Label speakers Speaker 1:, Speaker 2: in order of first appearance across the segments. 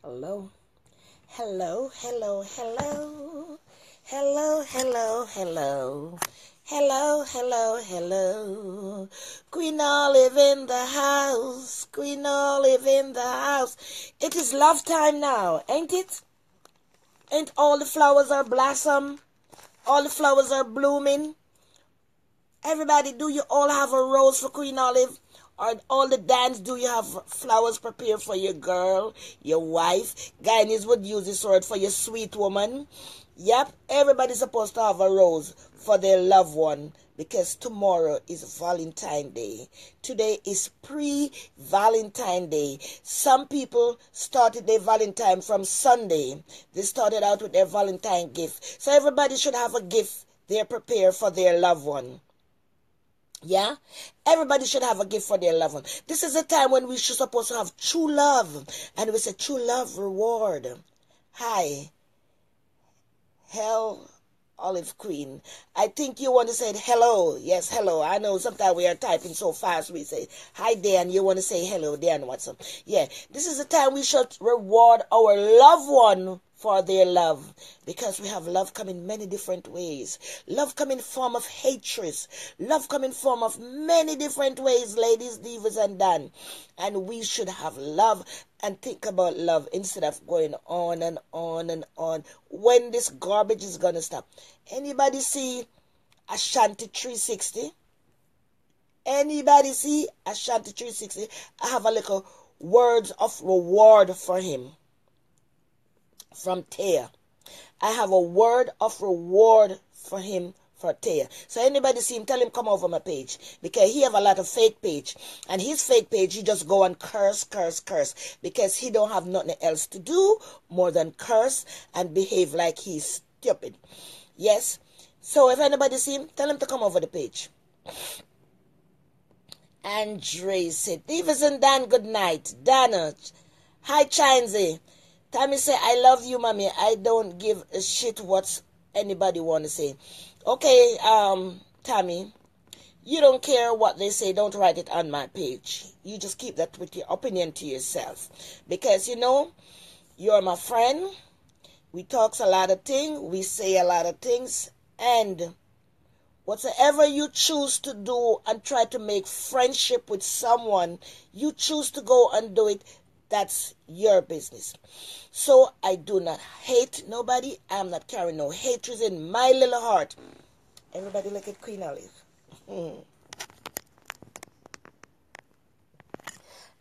Speaker 1: Hello. Hello, hello, hello. Hello, hello, hello. Hello, hello, hello. Queen Olive in the house. Queen Olive in the house. It is love time now, ain't it? Ain't all the flowers are blossom? All the flowers are blooming? Everybody, do you all have a rose for Queen Olive? Or all the dance, do you have flowers prepared for your girl, your wife? Guyanese would use this word for your sweet woman. Yep, everybody's supposed to have a rose for their loved one because tomorrow is Valentine's Day. Today is pre-Valentine Day. Some people started their Valentine from Sunday. They started out with their Valentine gift. So everybody should have a gift they're prepared for their loved one. Yeah, everybody should have a gift for their loved one. This is a time when we should supposed to have true love, and we say true love reward. Hi, hell, Olive Queen. I think you want to say hello. Yes, hello. I know sometimes we are typing so fast. We say hi, Dan. You want to say hello, Dan? What's up? Yeah, this is the time we should reward our loved one for their love, because we have love come in many different ways. Love come in form of hatred. Love come in form of many different ways, ladies, divas, and Dan. And we should have love and think about love instead of going on and on and on. When this garbage is gonna stop? Anybody see Ashanti 360? Anybody see Ashanti 360? I have a little words of reward for him from Taya. I have a word of reward for him for Taya. So anybody see him, tell him come over my page, because he have a lot of fake page, and his fake page he just go and curse, because he don't have nothing else to do more than curse and behave like he's stupid. Yes. So if anybody see him, tell him to come over the page. Andre said, Divas and Dan, good night. Dana, hi Chinesy. Tammy say, I love you, mommy. I don't give a shit what anybody want to say. Okay, Tammy, you don't care what they say. Don't write it on my page. You just keep that with your opinion to yourself. Because, you know, you're my friend. We talks a lot of things. We say a lot of things. And whatsoever you choose to do and try to make friendship with someone, you choose to go and do it. That's your business. So I do not hate nobody. I'm not carrying no hatred in my little heart. Everybody look at Queen Olive.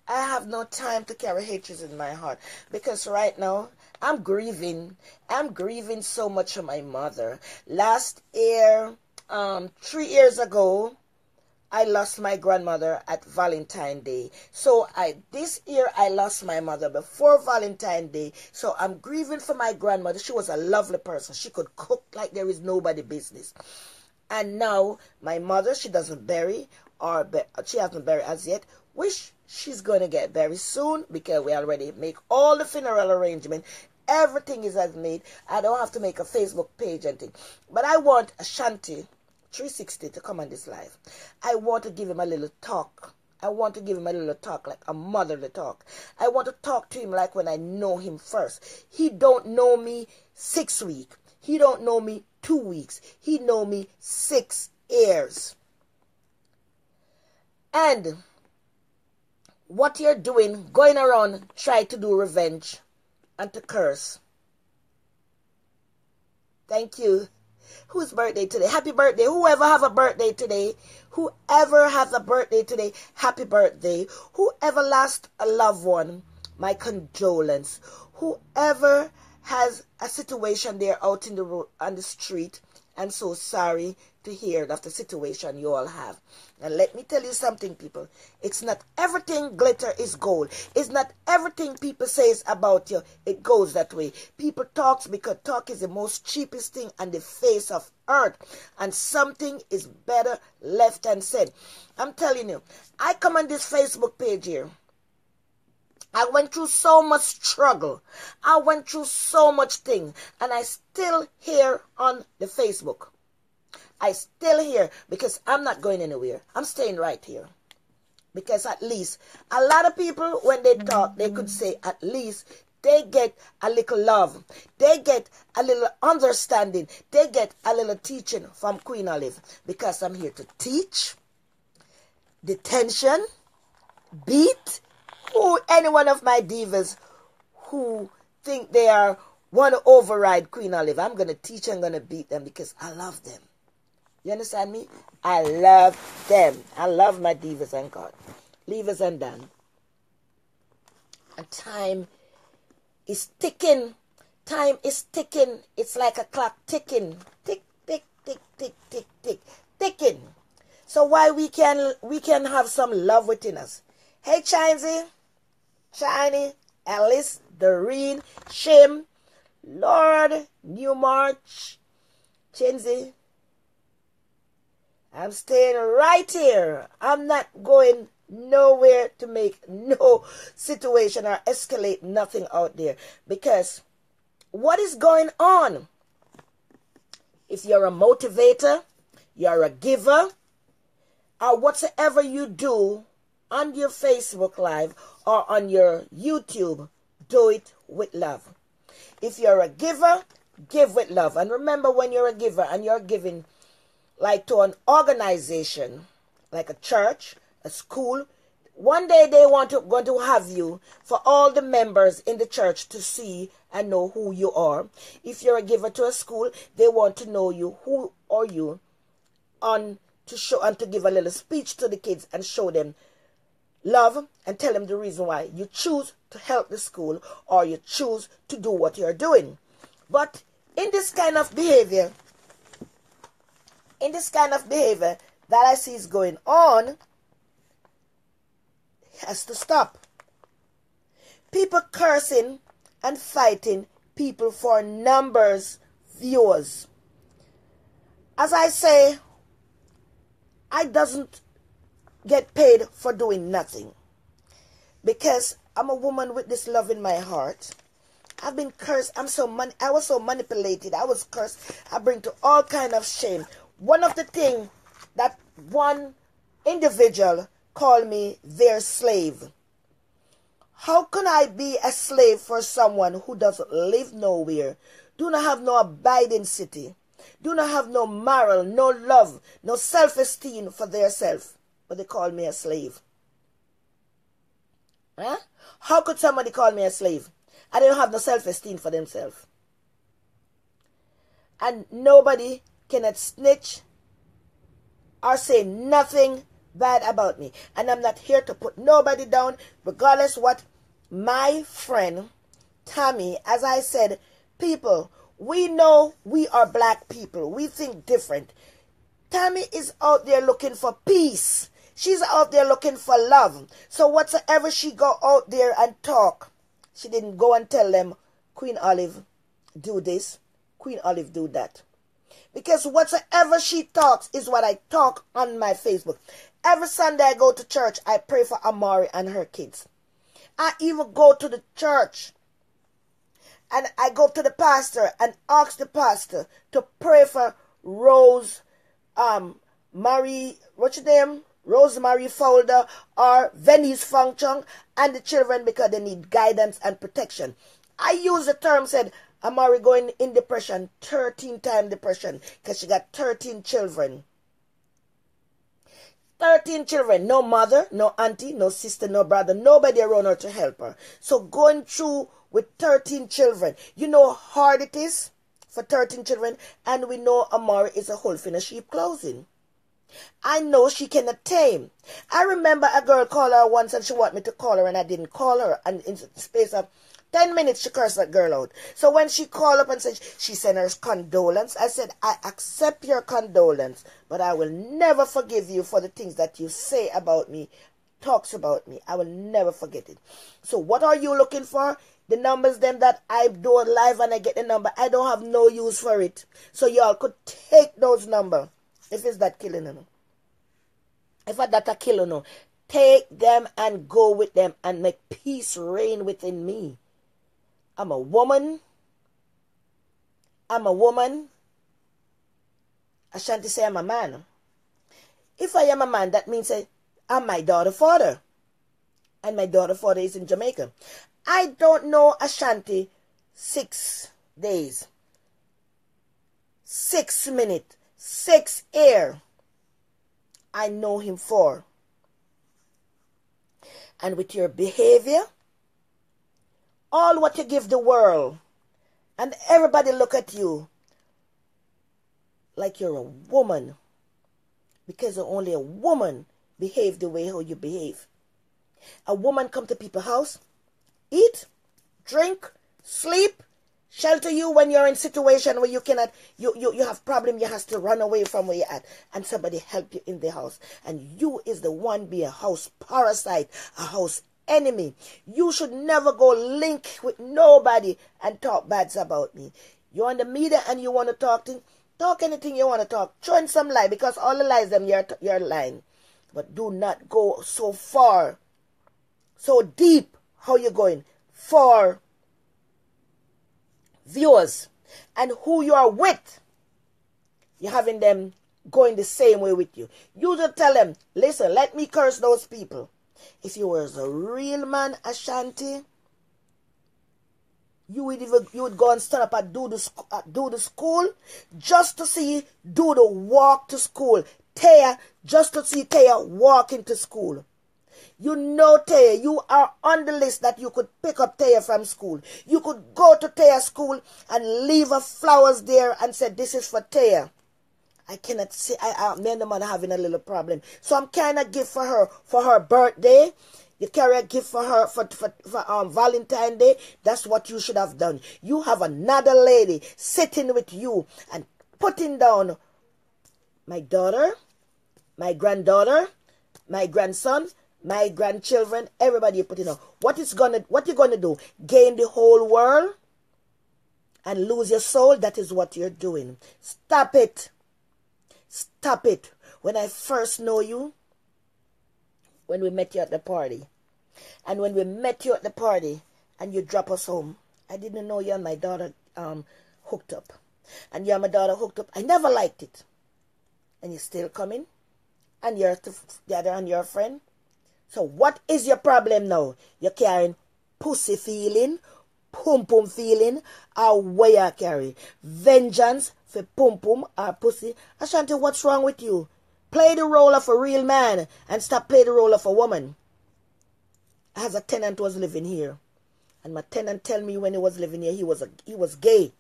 Speaker 1: I have no time to carry hatred in my heart, because right now I'm grieving. I'm grieving so much for my mother. Last year, 3 years ago, I lost my grandmother at Valentine's Day. So this year I lost my mother before Valentine's Day. So I'm grieving for my grandmother. She was a lovely person. She could cook like there is nobody business. And now my mother, she doesn't bury, or she hasn't buried as yet, which she's going to get buried soon, because we already make all the funeral arrangement. Everything is as made. I don't have to make a Facebook page and thing. But I want Ashanti 360 to come on this live. I want to give him a little talk. I want to give him a little talk, like a motherly talk. I want to talk to him like when I know him first. He don't know me 6 weeks. He don't know me 2 weeks. He know me 6 years. And what you're doing, going around, try to do revenge and to curse. Thank you. Whose birthday today? Happy birthday. Whoever have a birthday today, whoever has a birthday today, happy birthday. Whoever lost a loved one, my condolence. Whoever has a situation there out in the road, on the street, I'm so sorry to hear of the situation you all have. And let me tell you something, people. It's not everything glitter is gold. It's not everything people says about you, it goes that way. People talks because talk is the most cheapest thing on the face of earth. And something is better left unsaid. I'm telling you, I come on this Facebook page here. I went through so much struggle. I went through so much thing. And I still here on the Facebook. I still here because I'm not going anywhere. I'm staying right here. Because at least, a lot of people, when they talk, they could say at least they get a little love. They get a little understanding. They get a little teaching from Queen Olive, because I'm here to teach, detention, beat, any one of my divas who think they want to override Queen Olive. I'm going to teach and going to beat them because I love them. You understand me? I love them. I love my divas and God. Leavers and done. And time is ticking. Time is ticking. It's like a clock ticking. Tick, tick, tick, tick, tick, tick, ticking. So why we can have some love within us. Hey, Shiny, Alice, Doreen, Shim, Lord, New March, Chinzy. I'm staying right here. I'm not going nowhere to make no situation or escalate nothing out there. Because what is going on? If you're a motivator, you're a giver, or whatsoever you do on your Facebook Live or on your YouTube, do it with love. If you're a giver, give with love. And remember, when you're a giver and you're giving like to an organization, like a church, a school, one day they going to have you for all the members in the church to see and know who you are. If you're a giver to a school, they want to know you, who are you, to show and to give a little speech to the kids and show them love and tell them the reason why you choose to help the school or you choose to do what you're doing. But in this kind of behavior, that I see is going on, has to stop. People cursing and fighting people for numbers, viewers. As I say, I doesn't get paid for doing nothing, because I'm a woman with this love in my heart. I've been cursed. I was so manipulated. I was cursed. I bring to all kind of shame. One of the things that one individual called me their slave. How can I be a slave for someone who doesn't live nowhere, do not have no abiding city, do not have no moral, no love, no self-esteem for their self, but they call me a slave? Huh? How could somebody call me a slave? I don't have no self-esteem for themselves. And nobody cannot snitch or say nothing bad about me. And I'm not here to put nobody down, regardless what my friend Tammy, as I said, people, we know we are black people. We think different. Tammy is out there looking for peace. She's out there looking for love. So whatsoever she go out there and talk, she didn't go and tell them, Queen Olive, do this, Queen Olive, do that. Because whatsoever she talks is what I talk on my Facebook. Every Sunday I go to church, I pray for Amari and her kids. I even go to the church and I go to the pastor and ask the pastor to pray for Rosemary Folder or Venice Function and the children, because they need guidance and protection. I use the term, said, Amari going in depression, 13-time depression, because she got 13 children. 13 children, no mother, no auntie, no sister, no brother, nobody around her to help her. So going through with 13 children, you know how hard it is for 13 children, and we know Amari is a wolf in a sheep clothing. I know she cannot tame. I remember a girl called her once and she wanted me to call her and I didn't call her, and in the space of 10 minutes, she cursed that girl out. So when she called up and said, she sent her condolence, I said, I accept your condolence, but I will never forgive you for the things that you say about me, talks about me. I will never forget it. So what are you looking for? The numbers them that I do live and I get the number. I don't have no use for it. So y'all could take those numbers. If it's that killing, no. If it's that a killer, no. Take them and go with them and make peace reign within me. I'm a woman. I shan't say I'm a man. If I am a man, that means I'm my daughter father. And my daughter father is in Jamaica. I don't know Ashanti 6 days, 6 minutes, 6 years. I know him for. And with your behavior, all what you give the world, and everybody look at you like you're a woman, because only a woman behave the way how you behave. A woman come to people's house, eat, drink, sleep, shelter you when you're in situation where you cannot, you have problem, you have to run away from where you're at, and somebody help you in the house. And you is the one be a house parasite, a house enemy. You should never go link with nobody and talk bad about me. You're on the media and you want to talk anything you want to talk. Throw in some lie, because all the lies them you're lying. But do not go so far, so deep. How you going? For viewers and who you are with, you're having them going the same way with you. You just tell them, listen, let me curse those people. If you was a real man, Ashanti, you would go and stand up and do the school just to see do the walk to school. Taya, just to see Taya walk into school. You know Taya, you are on the list that you could pick up Taya from school. You could go to Taya school and leave her flowers there and say, this is for Taya. I cannot say, me and the man are having a little problem. So I'm carrying a gift for her birthday. You carry a gift for her for Valentine's Day. That's what you should have done. You have another lady sitting with you and putting down my daughter, my granddaughter, my grandson, my grandchildren, everybody you're putting on. What you're gonna do? Gain the whole world and lose your soul? That is what you're doing. Stop it. Stop it. When I first know you, when we met you at the party, and when we met you at the party and you drop us home, I didn't know you and my daughter hooked up. And you and my daughter hooked up. I never liked it. And you're still coming, and you're together and your friend. So what is your problem now? You're carrying pussy feeling, pum pum feeling, or what you carry? Vengeance for pum pum or pussy? Ashanti, what's wrong with you? Play the role of a real man and stop playing the role of a woman. I have a tenant who was living here, and my tenant tell me when he was living here he was gay.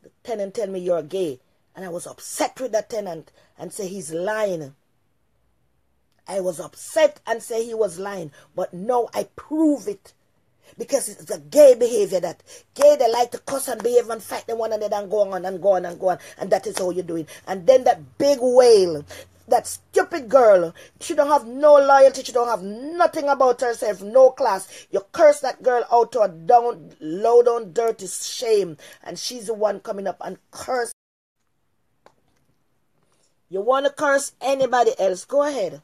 Speaker 1: The tenant tell me you're gay, and I was upset with that tenant and say he's lying. I was upset and say he was lying, but no, I prove it. Because it's a gay behavior that gay, they like to cuss and behave and fight the one another and go on and go on and go on, and that is how you're doing. And then that big whale, that stupid girl, she don't have no loyalty, she don't have nothing about herself, no class. You curse that girl out to a low down dirty shame, and she's the one coming up and curse. You want to curse anybody else, go ahead.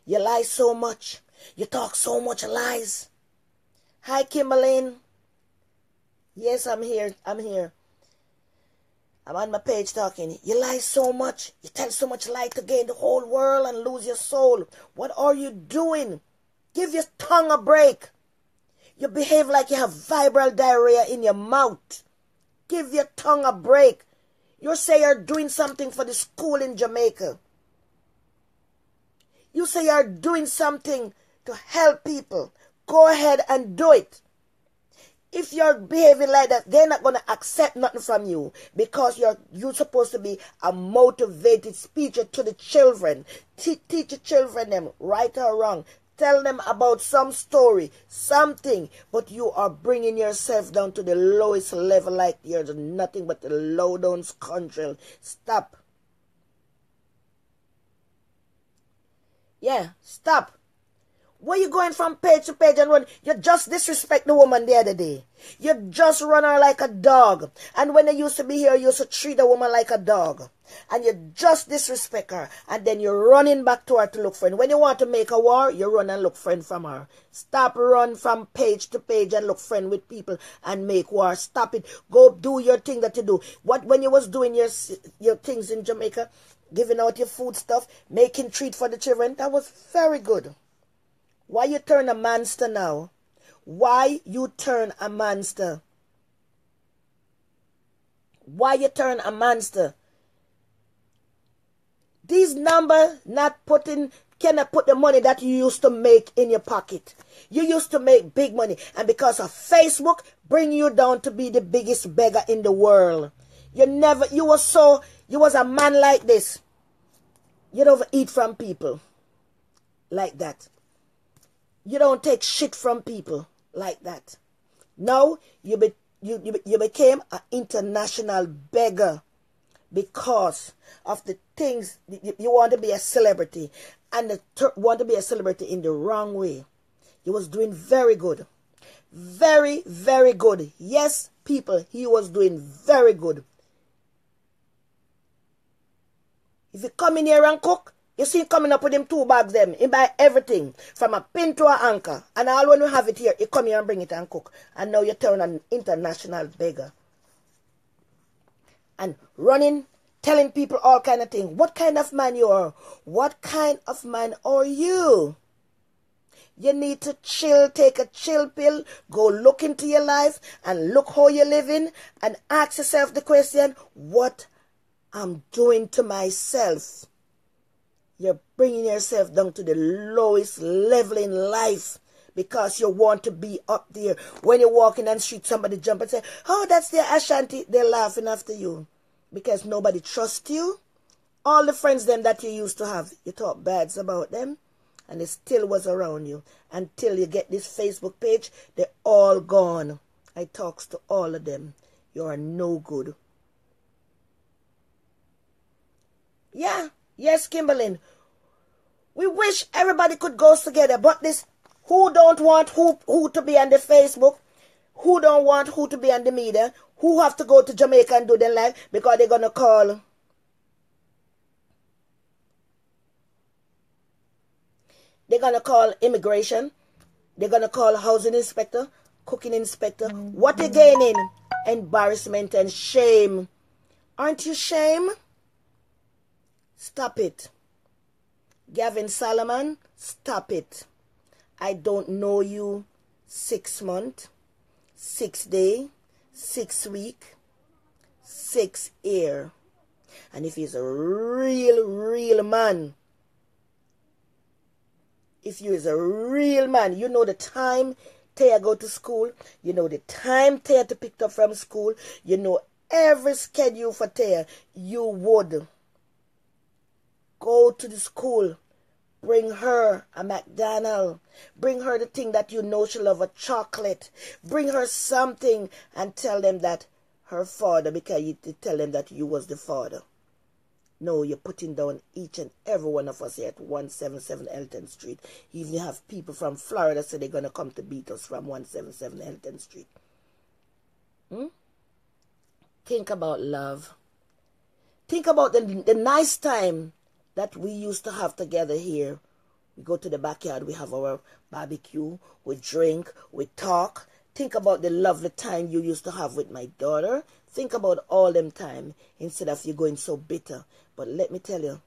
Speaker 1: You lie so much. You talk so much lies. Hi, Kimberlyn. Yes, I'm here. I'm on my page talking. You lie so much. You tell so much lie to gain the whole world and lose your soul. What are you doing? Give your tongue a break. You behave like you have viral diarrhea in your mouth. Give your tongue a break. You say you're doing something for the school in Jamaica. You say you're doing something to help people. Go ahead and do it. If you're behaving like that, they're not going to accept nothing from you, because you're supposed to be a motivated speaker to the children. Teach the children them, right or wrong. Tell them about some story, something, but you are bringing yourself down to the lowest level like you're nothing but a low-down scoundrel. Stop. Yeah, stop. Where you going from page to page and run? You just disrespect the woman the other day. You just run her like a dog. And when they used to be here, you used to treat a woman like a dog. And you just disrespect her. And then you're running back to her to look friend. When you want to make a war, you run and look friend from her. Stop run from page to page and look friend with people and make war. Stop it. Go do your thing that you do. When you was doing your things in Jamaica, giving out your food stuff, making treat for the children, that was very good. Why you turn a monster now? Why you turn a monster? Why you turn a monster? These numbers cannot put the money that you used to make in your pocket. You used to make big money, and because of Facebook, bring you down to be the biggest beggar in the world. You was a man like this. You don't eat from people like that. You don't take shit from people like that. Now you became an international beggar because of the things you want to be a celebrity, and want to be a celebrity in the wrong way. You was doing very good. Very, very good. Yes, people, he was doing very good. If you come in here and cook, you see him coming up with them 2 bags them. He buy everything from a pin to an anchor. And all when you have it here, you come here and bring it and cook. And now you turn an international beggar. And running, telling people all kind of things. What kind of man you are? What kind of man are you? You need to chill, take a chill pill, go look into your life and look how you're living and ask yourself the question, what I'm doing to myself? You're bringing yourself down to the lowest level in life because you want to be up there. When you're walking on the street, somebody jump and say, oh, that's their Ashanti. They're laughing after you because nobody trusts you. All the friends them that you used to have, you talk bads about them. And it still was around you until you get this Facebook page. They're all gone. I talks to all of them. You are no good. Yeah. Yes, Kimberlyn. We wish everybody could go together. But this, who don't want who to be on the Facebook? Who don't want who to be on the media? Who have to go to Jamaica and do their life because they're going to call... They're going to call immigration. They're going to call housing inspector, cooking inspector. What are you gaining? Embarrassment and shame. Aren't you ashamed? Stop it. Gavin Solomon, stop it. I don't know you 6 months, 6 days, 6 weeks, 6 years. And if he's a real man, if you is a real man, you know the time Taya go to school. You know the time Taya to pick up from school. You know every schedule for Taya. You would go to the school. Bring her a McDonald's. Bring her the thing that you know she love, a chocolate. Bring her something and tell them that her father, because you tell them that you was the father. No, you're putting down each and every one of us here at 177 Elton Street. Even you have people from Florida say they're going to come to beat us from 177 Elton Street. Think about love. Think about the nice time that we used to have together here. We go to the backyard, we have our barbecue, we drink, we talk. Think about the lovely time you used to have with my daughter. Think about all them time instead of you going so bitter. But let me tell you,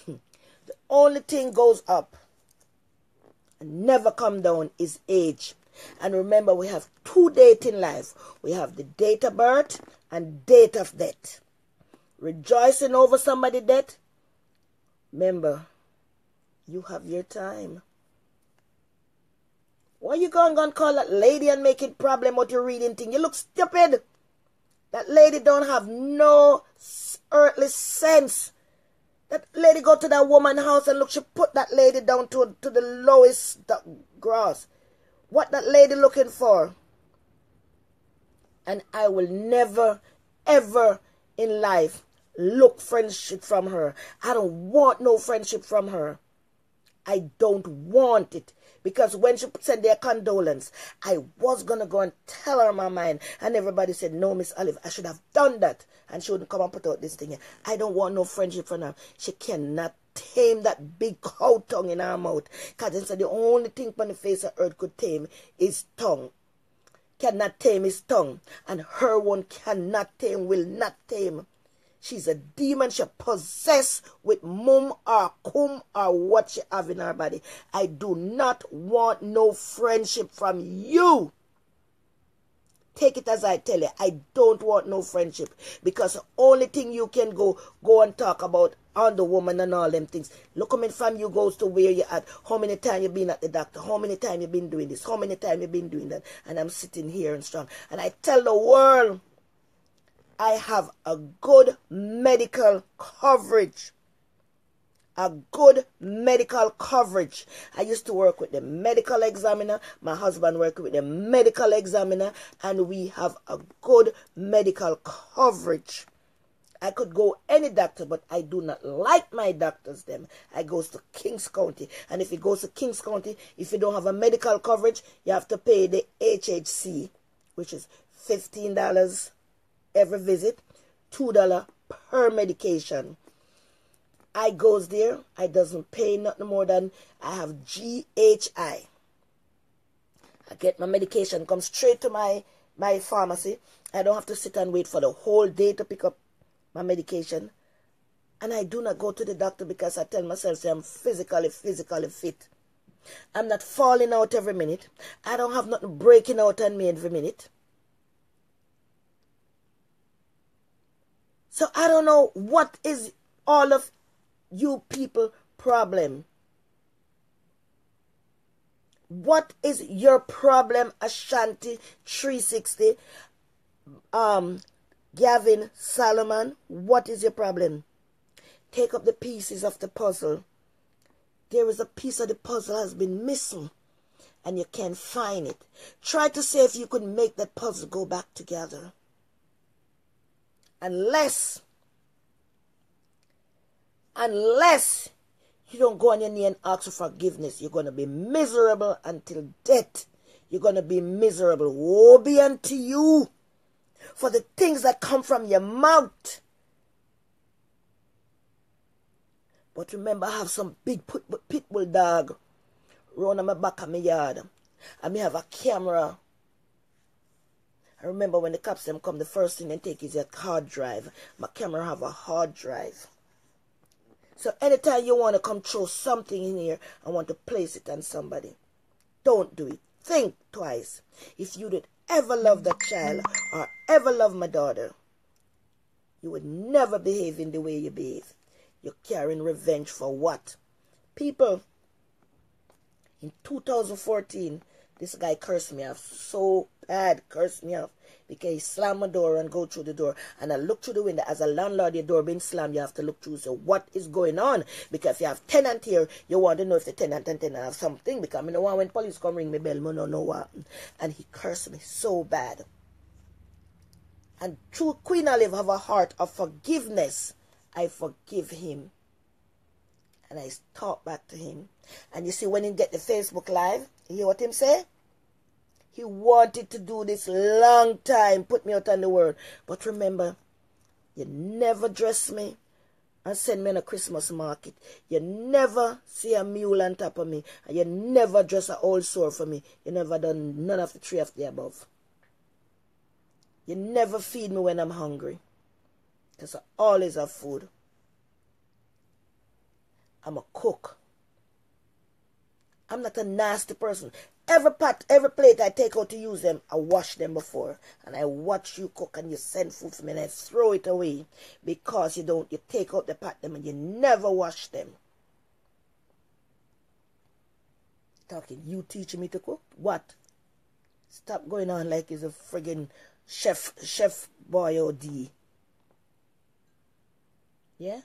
Speaker 1: the only thing goes up and never come down is age. And remember, we have 2 dates in life. We have the date of birth and date of death. Rejoicing over somebody's death. Remember, you have your time. Why you going to call that lady and make it problem what you're reading thing? You look stupid. That lady don't have no earthly sense. That lady go to that woman's house and look, she put that lady down to the lowest grass. What that lady looking for? And I will never, ever in life look friendship from her. I don't want no friendship from her. I don't want it. Because when she sent their condolence, I was going to go and tell her my mind. And everybody said, no, Miss Olive, I should have done that. And she wouldn't come and put out this thing here. I don't want no friendship from her. She cannot tame that big cow tongue in her mouth. Because they said the only thing on the face of earth could tame is tongue. Cannot tame his tongue. And her one cannot tame, will not tame. She's a demon. She's possessed with mum or cum or what she have in her body. I do not want no friendship from you. Take it as I tell you. I don't want no friendship. Because the only thing you can go and talk about on the woman and all them things. Look how many from you goes to where you at. How many times you been at the doctor. How many times you been doing this. How many times you been doing that. And I'm sitting here and strong. And I tell the world, I have a good medical coverage. A good medical coverage. I used to work with the medical examiner. My husband worked with the medical examiner. And we have a good medical coverage. I could go any doctor, but I do not like my doctors them. I goes to Kings County. And if it goes to Kings County, if you don't have a medical coverage, you have to pay the HHC, which is $15 every visit, $2 per medication. I goes there. I doesn't pay nothing more than I have GHI. I get my medication, come straight to my pharmacy. I don't have to sit and wait for the whole day to pick up my medication. And I do not go to the doctor because I tell myself I'm physically fit. I'm not falling out every minute. I don't have nothing breaking out on me every minute. So I don't know what is all of you people problem. What is your problem, Ashanti 360? Gavin Solomon, what is your problem? Take up the pieces of the puzzle. There is a piece of the puzzle has been missing and you can't find it. Try to see if you could make that puzzle go back together. Unless you don't go on your knee and ask for forgiveness, you're going to be miserable until death. You're going to be miserable. Woe be unto you for the things that come from your mouth. But remember, I have some big pit bull dog running on my back of my yard. And me have a camera. I remember when the cops them come, the first thing they take is a hard drive. My camera have a hard drive. So anytime you want to come throw something in here and want to place it on somebody, don't do it. Think twice. If you did ever love that child or ever love my daughter, you would never behave in the way you behave. You're carrying revenge for what? People, in 2014, this guy cursed me off so bad, cursed me off, because he slammed my door and go through the door. And I look through the window. As a landlord, your door being slammed, you have to look through. So what is going on? Because if you have tenant here, you want to know if the tenant and tenant have something. Because I don't want when police come ring me bell, I don't know what happened. And he cursed me so bad. And through Queen Olive have a heart of forgiveness, I forgive him. And I talk back to him. And you see, when he get the Facebook Live, you hear what him say? He wanted to do this long time, put me out on the world. But remember, you never dress me and send me on a Christmas market. You never see a mule on top of me. And you never dress an old sore for me. You never done none of the three of the above. You never feed me when I'm hungry. Because I always have food. I'm a cook. I'm not a nasty person. Every pot, every plate I take out to use them, I wash them before. And I watch you cook and you send food for me and I throw it away. Because you take out the pot them and you never wash them. Talking, you teaching me to cook? What? Stop going on like he's a friggin' chef boy or D. Yeah?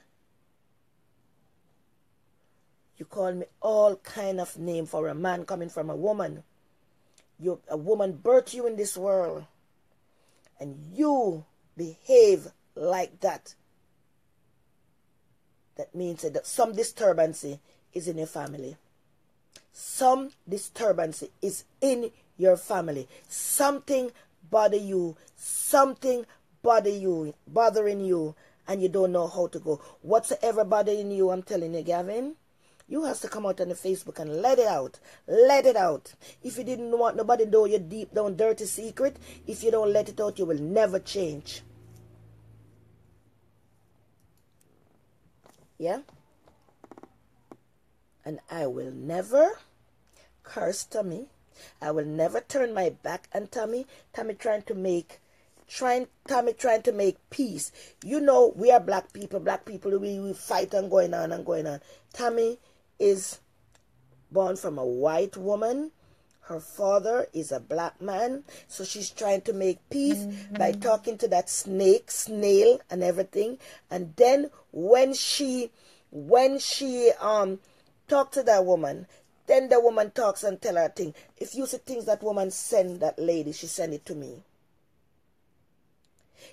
Speaker 1: You call me all kind of name for a man coming from a woman. A woman birthed you in this world. And you behave like that. That means that some disturbance is in your family. Some disturbance is in your family. Something bother you. Something bothering you. And you don't know how to go. Whatsoever bothering you, I'm telling you, Gavin, you have to come out on the Facebook and let it out. Let it out. If you didn't want nobody to know your deep down dirty secret, if you don't let it out, you will never change. Yeah? And I will never curse Tommy. I will never turn my back on Tommy. Tommy trying to make peace. You know, we are black people. Black people, we fight and going on and going on. Tommy is born from a white woman. Her father is a black man. So she's trying to make peace by talking to that snail and everything. And then when she talk to that woman, then the woman talks and tell her thing. If you see things that woman send that lady, she send it to me.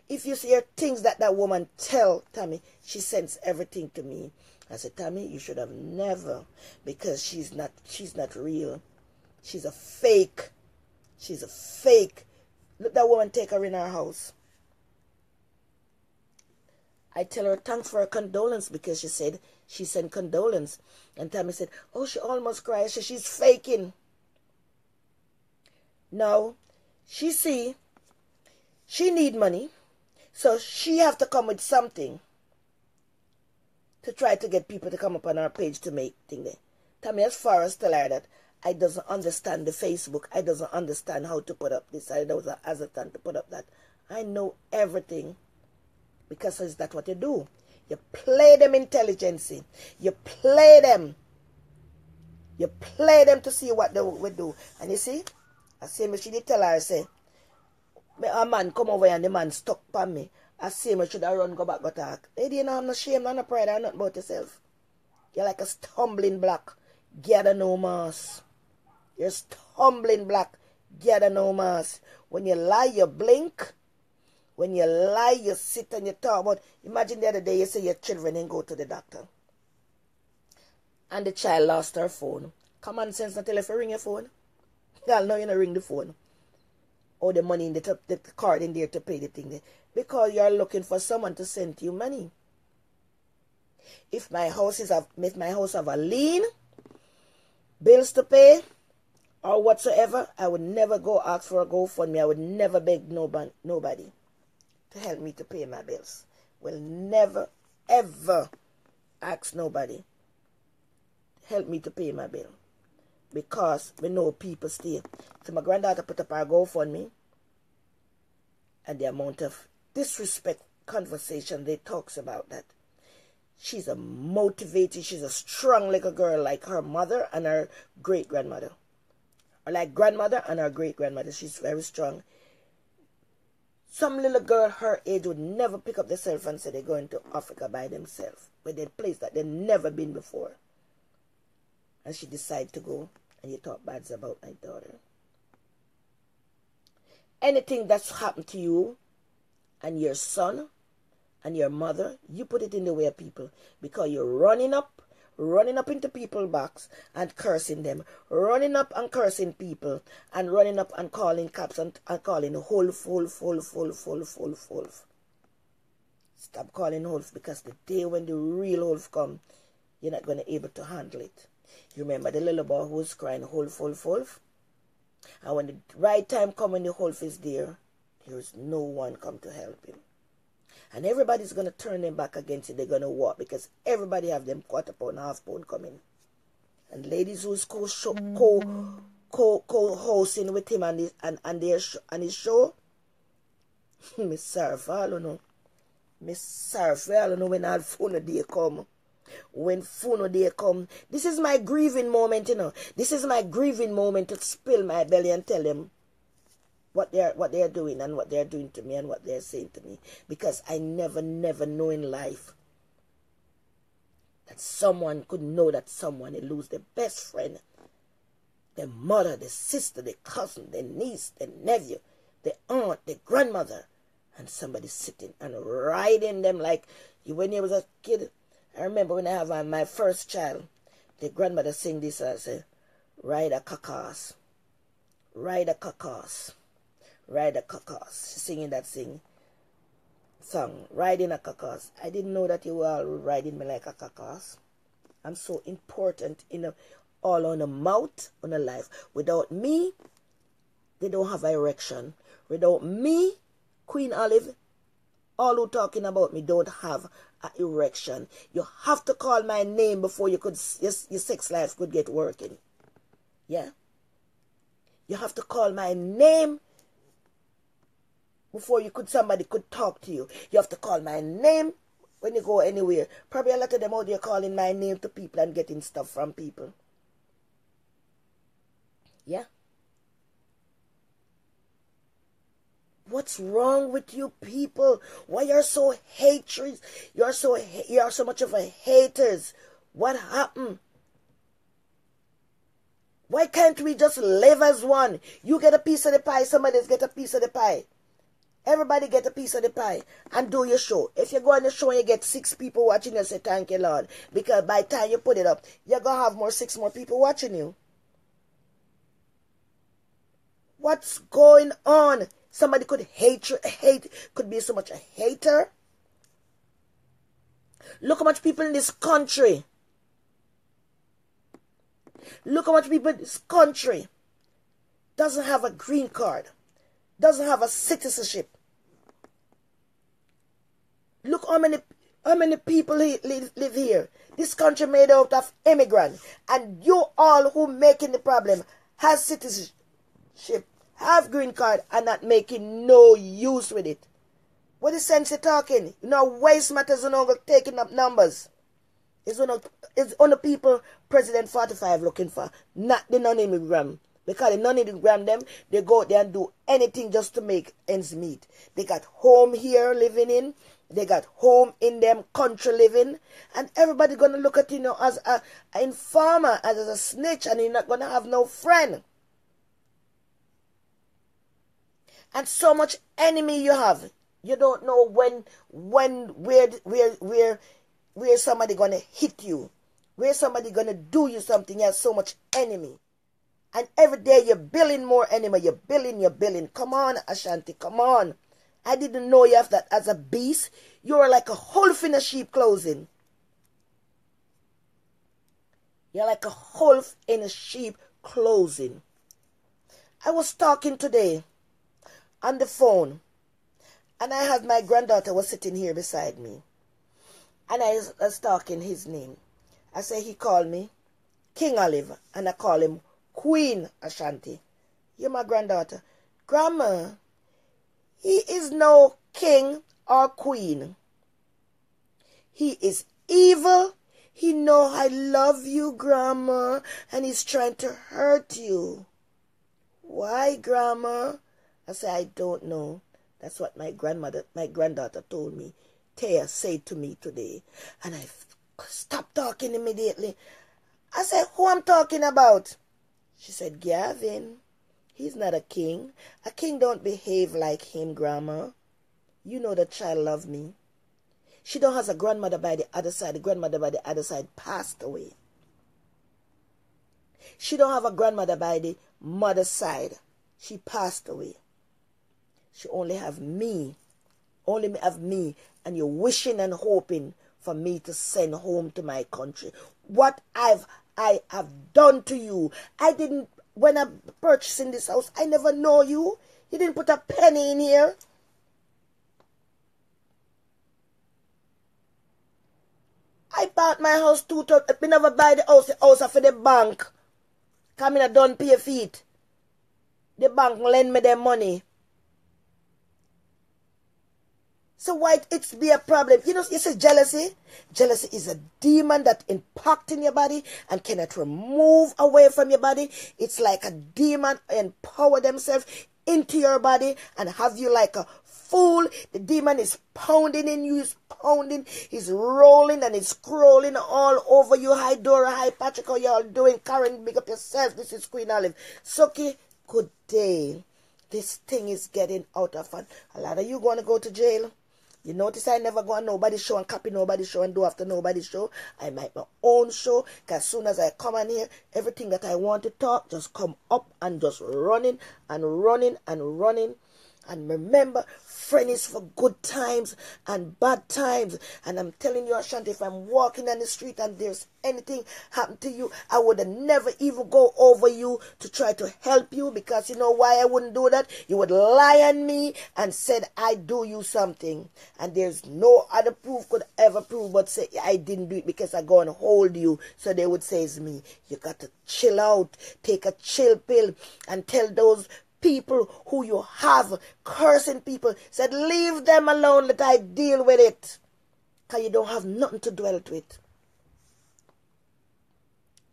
Speaker 1: If you see things that woman tell Tommy, she sends everything to me. I said, Tommy, you should have never, because she's not real. She's a fake. She's a fake. Look, that woman take her in her house. I tell her thanks for her condolence, because she said she sent condolence. And Tommy said, oh, she almost cried. She's faking. Now, she need money. So she have to come with something to try to get people to come up on our page to make things. Tommy, as far as tell her that I doesn't understand the Facebook, I doesn't understand how to put up this, I doesn't hesitant to put up that. I know everything, because is that what you do? You play them intelligence. You play them. You play them to see what they will do. And you see, I say me she did tell her, I say, a man come over and the man stuck upon me. I say me should have run go back go talk. Lady, you know, I'm no shame, no pride, I'm not about yourself. You're like a stumbling block. Gather no mass. You're stumbling block. Gather no mass. When you lie, you blink. When you lie, you sit and you talk about. Imagine the other day you say your children didn't go to the doctor. And the child lost her phone. Common sense not tell if you ring your phone. Y'all know you don't ring the phone. Or the money in the card in there to pay the thing. Because you're looking for someone to send you money. If my house have a lien, bills to pay, or whatsoever, I would never go ask for a GoFundMe. I would never beg nobody to help me to pay my bills. Will never, ever ask nobody to help me to pay my bill. Because we know people stay. So my granddaughter put up her GoFundMe, and the amount of disrespect conversation they talks about that. She's a motivated, she's a strong little girl like her mother and her great-grandmother. Or like grandmother and her great-grandmother. She's very strong. Some little girl her age would never pick up the cell phone and say they're going to Africa by themselves. But they're a place that they've never been before. And she decided to go, and you talk bad about my daughter. Anything that's happened to you and your son and your mother, you put it in the way of people, because you're running up into people's backs and cursing them, running up and cursing people, and running up and calling cops and calling wolf. Stop calling wolf, because the day when the real wolf come, you're not going to be able to handle it. You remember the little boy who was crying, wolf. And when the right time comes, when the wolf is there is no one come to help him. And everybody's going to turn them back against you. They're going to walk, because everybody have them quarter pound, half pound coming. And ladies who's co-hosting with him and his show, me sorry for all you know. Me sorry for all you know when all phone day come. When phone day come, this is my grieving moment, you know. This is my grieving moment to spill my belly and tell them what they're doing and what they're doing to me and what they're saying to me. Because I never know in life that someone could know that someone will lose their best friend, their mother, their sister, their cousin, their niece, their nephew, their aunt, their grandmother, and somebody sitting and riding them like you when you was a kid. I remember when I have my first child, the grandmother sing this, I say, ride a cacas, ride a cacas, ride a cacas. She's singing that song, riding a cacas. I didn't know that you were all riding me like a cacas. I'm so important all on the mouth, on the life. Without me, they don't have erection. Without me, Queen Olive, all who talking about me don't have an erection. You have to call my name before your sex life could get working. Yeah? You have to call my name before somebody could talk to you. You have to call my name when you go anywhere. Probably a lot of them out there calling my name to people and getting stuff from people. Yeah? What's wrong with you people? Why you're so hatred? You're so much of a haters. What happened? Why can't we just live as one? You get a piece of the pie, somebody else get a piece of the pie. Everybody get a piece of the pie and do your show. If you go on the show and you get 6 people watching you, say thank you, Lord. Because by the time you put it up, you're going to have 6 more people watching you. What's going on? Somebody could could be so much a hater. Look how much people in this country. Look how much people in this country doesn't have a green card, doesn't have a citizenship. Look how many people live here. This country made out of immigrants. And you all who making the problem has citizenship, have green card, and not making no use with it. What is sense of talking? You know, waste matters and over taking up numbers. It's on the people President 45 looking for, not the non-immigrant. Because the non-immigrant them, they go out there and do anything just to make ends meet. They got home here living in. They got home in them country living. And everybody going to look at you, as an informer, as a snitch, and you're not going to have no friend. And so much enemy you have. You don't know where somebody going to hit you. Where somebody going to do you something. You have so much enemy. And every day you're building more enemy. You're building. Come on, Ashanti, come on. I didn't know you have that as a beast. You're like a wolf in a sheep clothing. You're like a wolf in a sheep clothing. I was talking today on the phone, and I had my granddaughter was sitting here beside me, and I was talking his name. I say he called me King Olive, and I call him Queen Ashanti. You're my granddaughter. Grandma, he is no king or queen. He is evil. He know I love you, Grandma, and he's trying to hurt you. Why, Grandma? I say, I don't know. That's what my granddaughter told me. Taya said to me today. And I stopped talking immediately. I said, who I'm talking about? She said, Gavin. He's not a king. A king don't behave like him, Grandma. You know the child love me. She don't have a grandmother by the other side. The grandmother by the other side passed away. She don't have a grandmother by the mother's side. She passed away. She only have me. Only have me. And you're wishing and hoping for me to send home to my country. What I have done to you. I didn't, when I purchased in this house, I never know you. You didn't put a penny in here. I bought my house I never buy the house for the bank. Come in, I don't pay feet. The bank lend me their money. So why it's be a problem? You know, you say jealousy. Jealousy is a demon that impacts in your body and cannot remove away from your body. It's like a demon empower themselves into your body and have you like a fool. The demon is pounding in you, he's pounding, he's rolling and he's scrolling all over you. Hi Dora, hi Patrick, how y'all doing? Karen, big up yourself. This is Queen Olive. Suki, good day. This thing is getting out of hand. A lot of you going to go to jail. You notice I never go on nobody's show and copy nobody's show and do after nobody's show. I make my own show. Because as soon as I come on here, everything that I want to talk just come up and just running and running and running. And remember, friend is for good times and bad times. And I'm telling you, Ashanti, if I'm walking on the street and there's anything happen to you, I would never even go over you to try to help you, because you know why I wouldn't do that? You would lie on me and said I do you something. And there's no other proof could ever prove but say I didn't do it because I go and hold you. So they would say it's me. You got to chill out, take a chill pill, and tell those people who you have cursing people, said leave them alone, let I deal with it, because you don't have nothing to dwell with.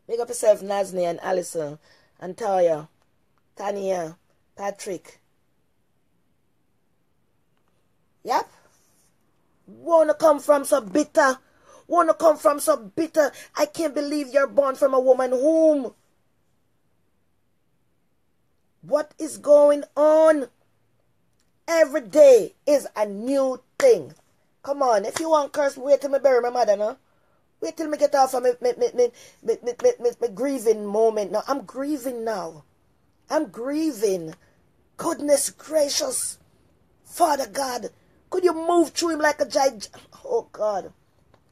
Speaker 1: Big up yourself, Nazni and Alison and Taya, Tania, Patrick. Yep. Wanna come from so bitter, I can't believe you're born from a woman womb. What is going on? Every day is a new thing. Come on, if you want curse, wait till me bury my mother, no? Wait till me get off of my grieving moment now. I'm grieving now. I'm grieving. Goodness gracious. Father God, could you move through him like a giant? Oh God,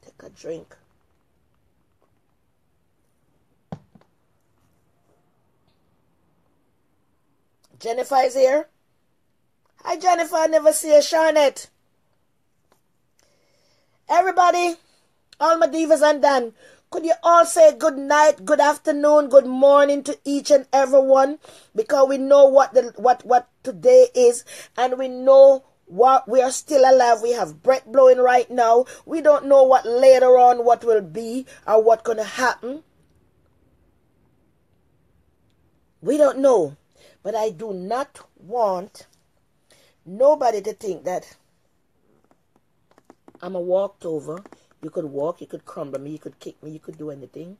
Speaker 1: take a drink. Jennifer is here. Hi, Jennifer. I never see you, Charlotte. Everybody, all my divas and Dan, could you all say good night, good afternoon, good morning to each and every one? Because we know what today is, and we know what we are still alive. We have breath blowing right now. We don't know what later on what will be or what gonna happen. We don't know. But I do not want nobody to think that I'm a walked over. You could walk, you could crumble me, you could kick me, you could do anything.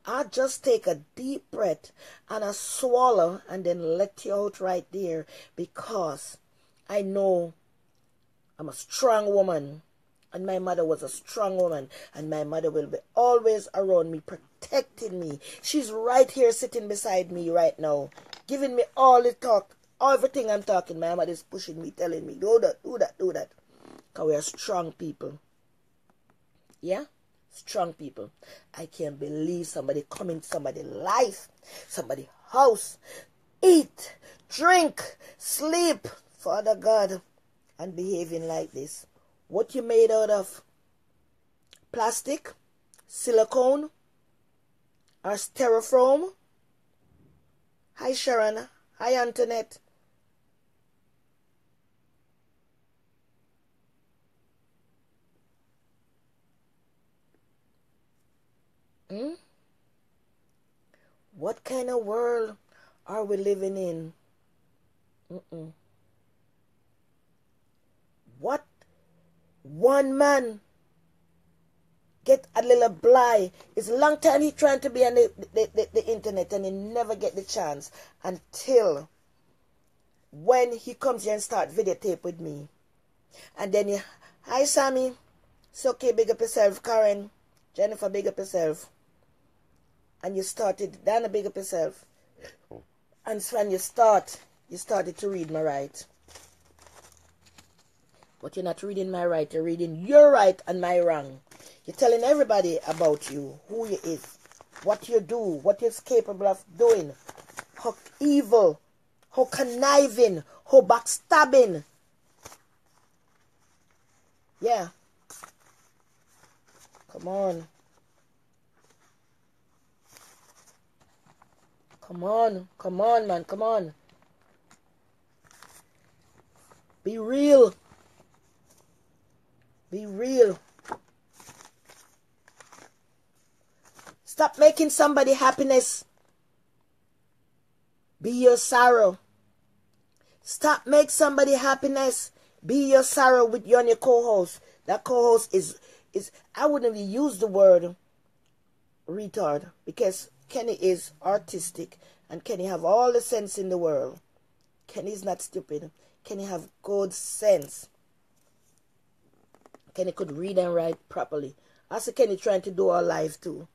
Speaker 1: I just take a deep breath and a swallow and then let you out right there, because I know I'm a strong woman. And my mother was a strong woman. And my mother will be always around me, protecting me. She's right here sitting beside me right now, giving me all the talk, everything I'm talking. My mother is pushing me, telling me, do that, do that, do that. Because we are strong people. Yeah? Strong people. I can't believe somebody come into somebody's life, somebody's house, eat, drink, sleep, Father God, and behaving like this. What you made out of? Plastic? Silicone? Or styrofoam? Hi Sharon. Hi Antoinette. What kind of world are we living in? What? One man get a little blind. It's a long time he trying to be on the internet, and he never get the chance until when he comes here and start videotape with me. And then he, hi Sammy, it's okay, big up yourself. Karen, Jennifer, big up yourself. And you started, Dana, big up yourself. And so when you started to read my right. But you're not reading my right, you're reading your right and my wrong. You're telling everybody about you, who you is, what you do, what you're capable of doing, how evil, how conniving, how backstabbing. Yeah. Come on. Come on. Come on, man. Come on. Be real. Be real. Stop making somebody happiness be your sorrow. Stop make somebody happiness be your sorrow with you and your co-host. That co-host is I wouldn't even use the word retard, because Kenny is artistic and Kenny have all the sense in the world. Kenny's not stupid. Kenny have good sense. Kenny could read and write properly. Also Kenny trying to do our life too.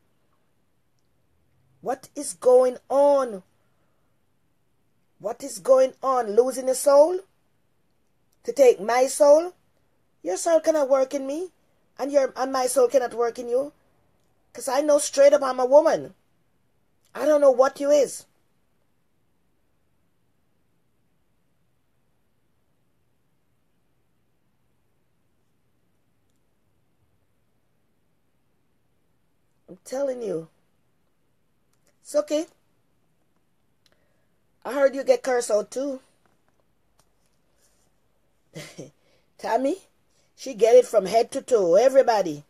Speaker 1: What is going on? What is going on? Losing a soul? to take my soul. Your soul cannot work in me, and my soul cannot work in you. Because I know straight up I'm a woman. I don't know what you is. I'm telling you. It's okay. I heard you get cursed out too. Tammy, she get it from head to toe. Everybody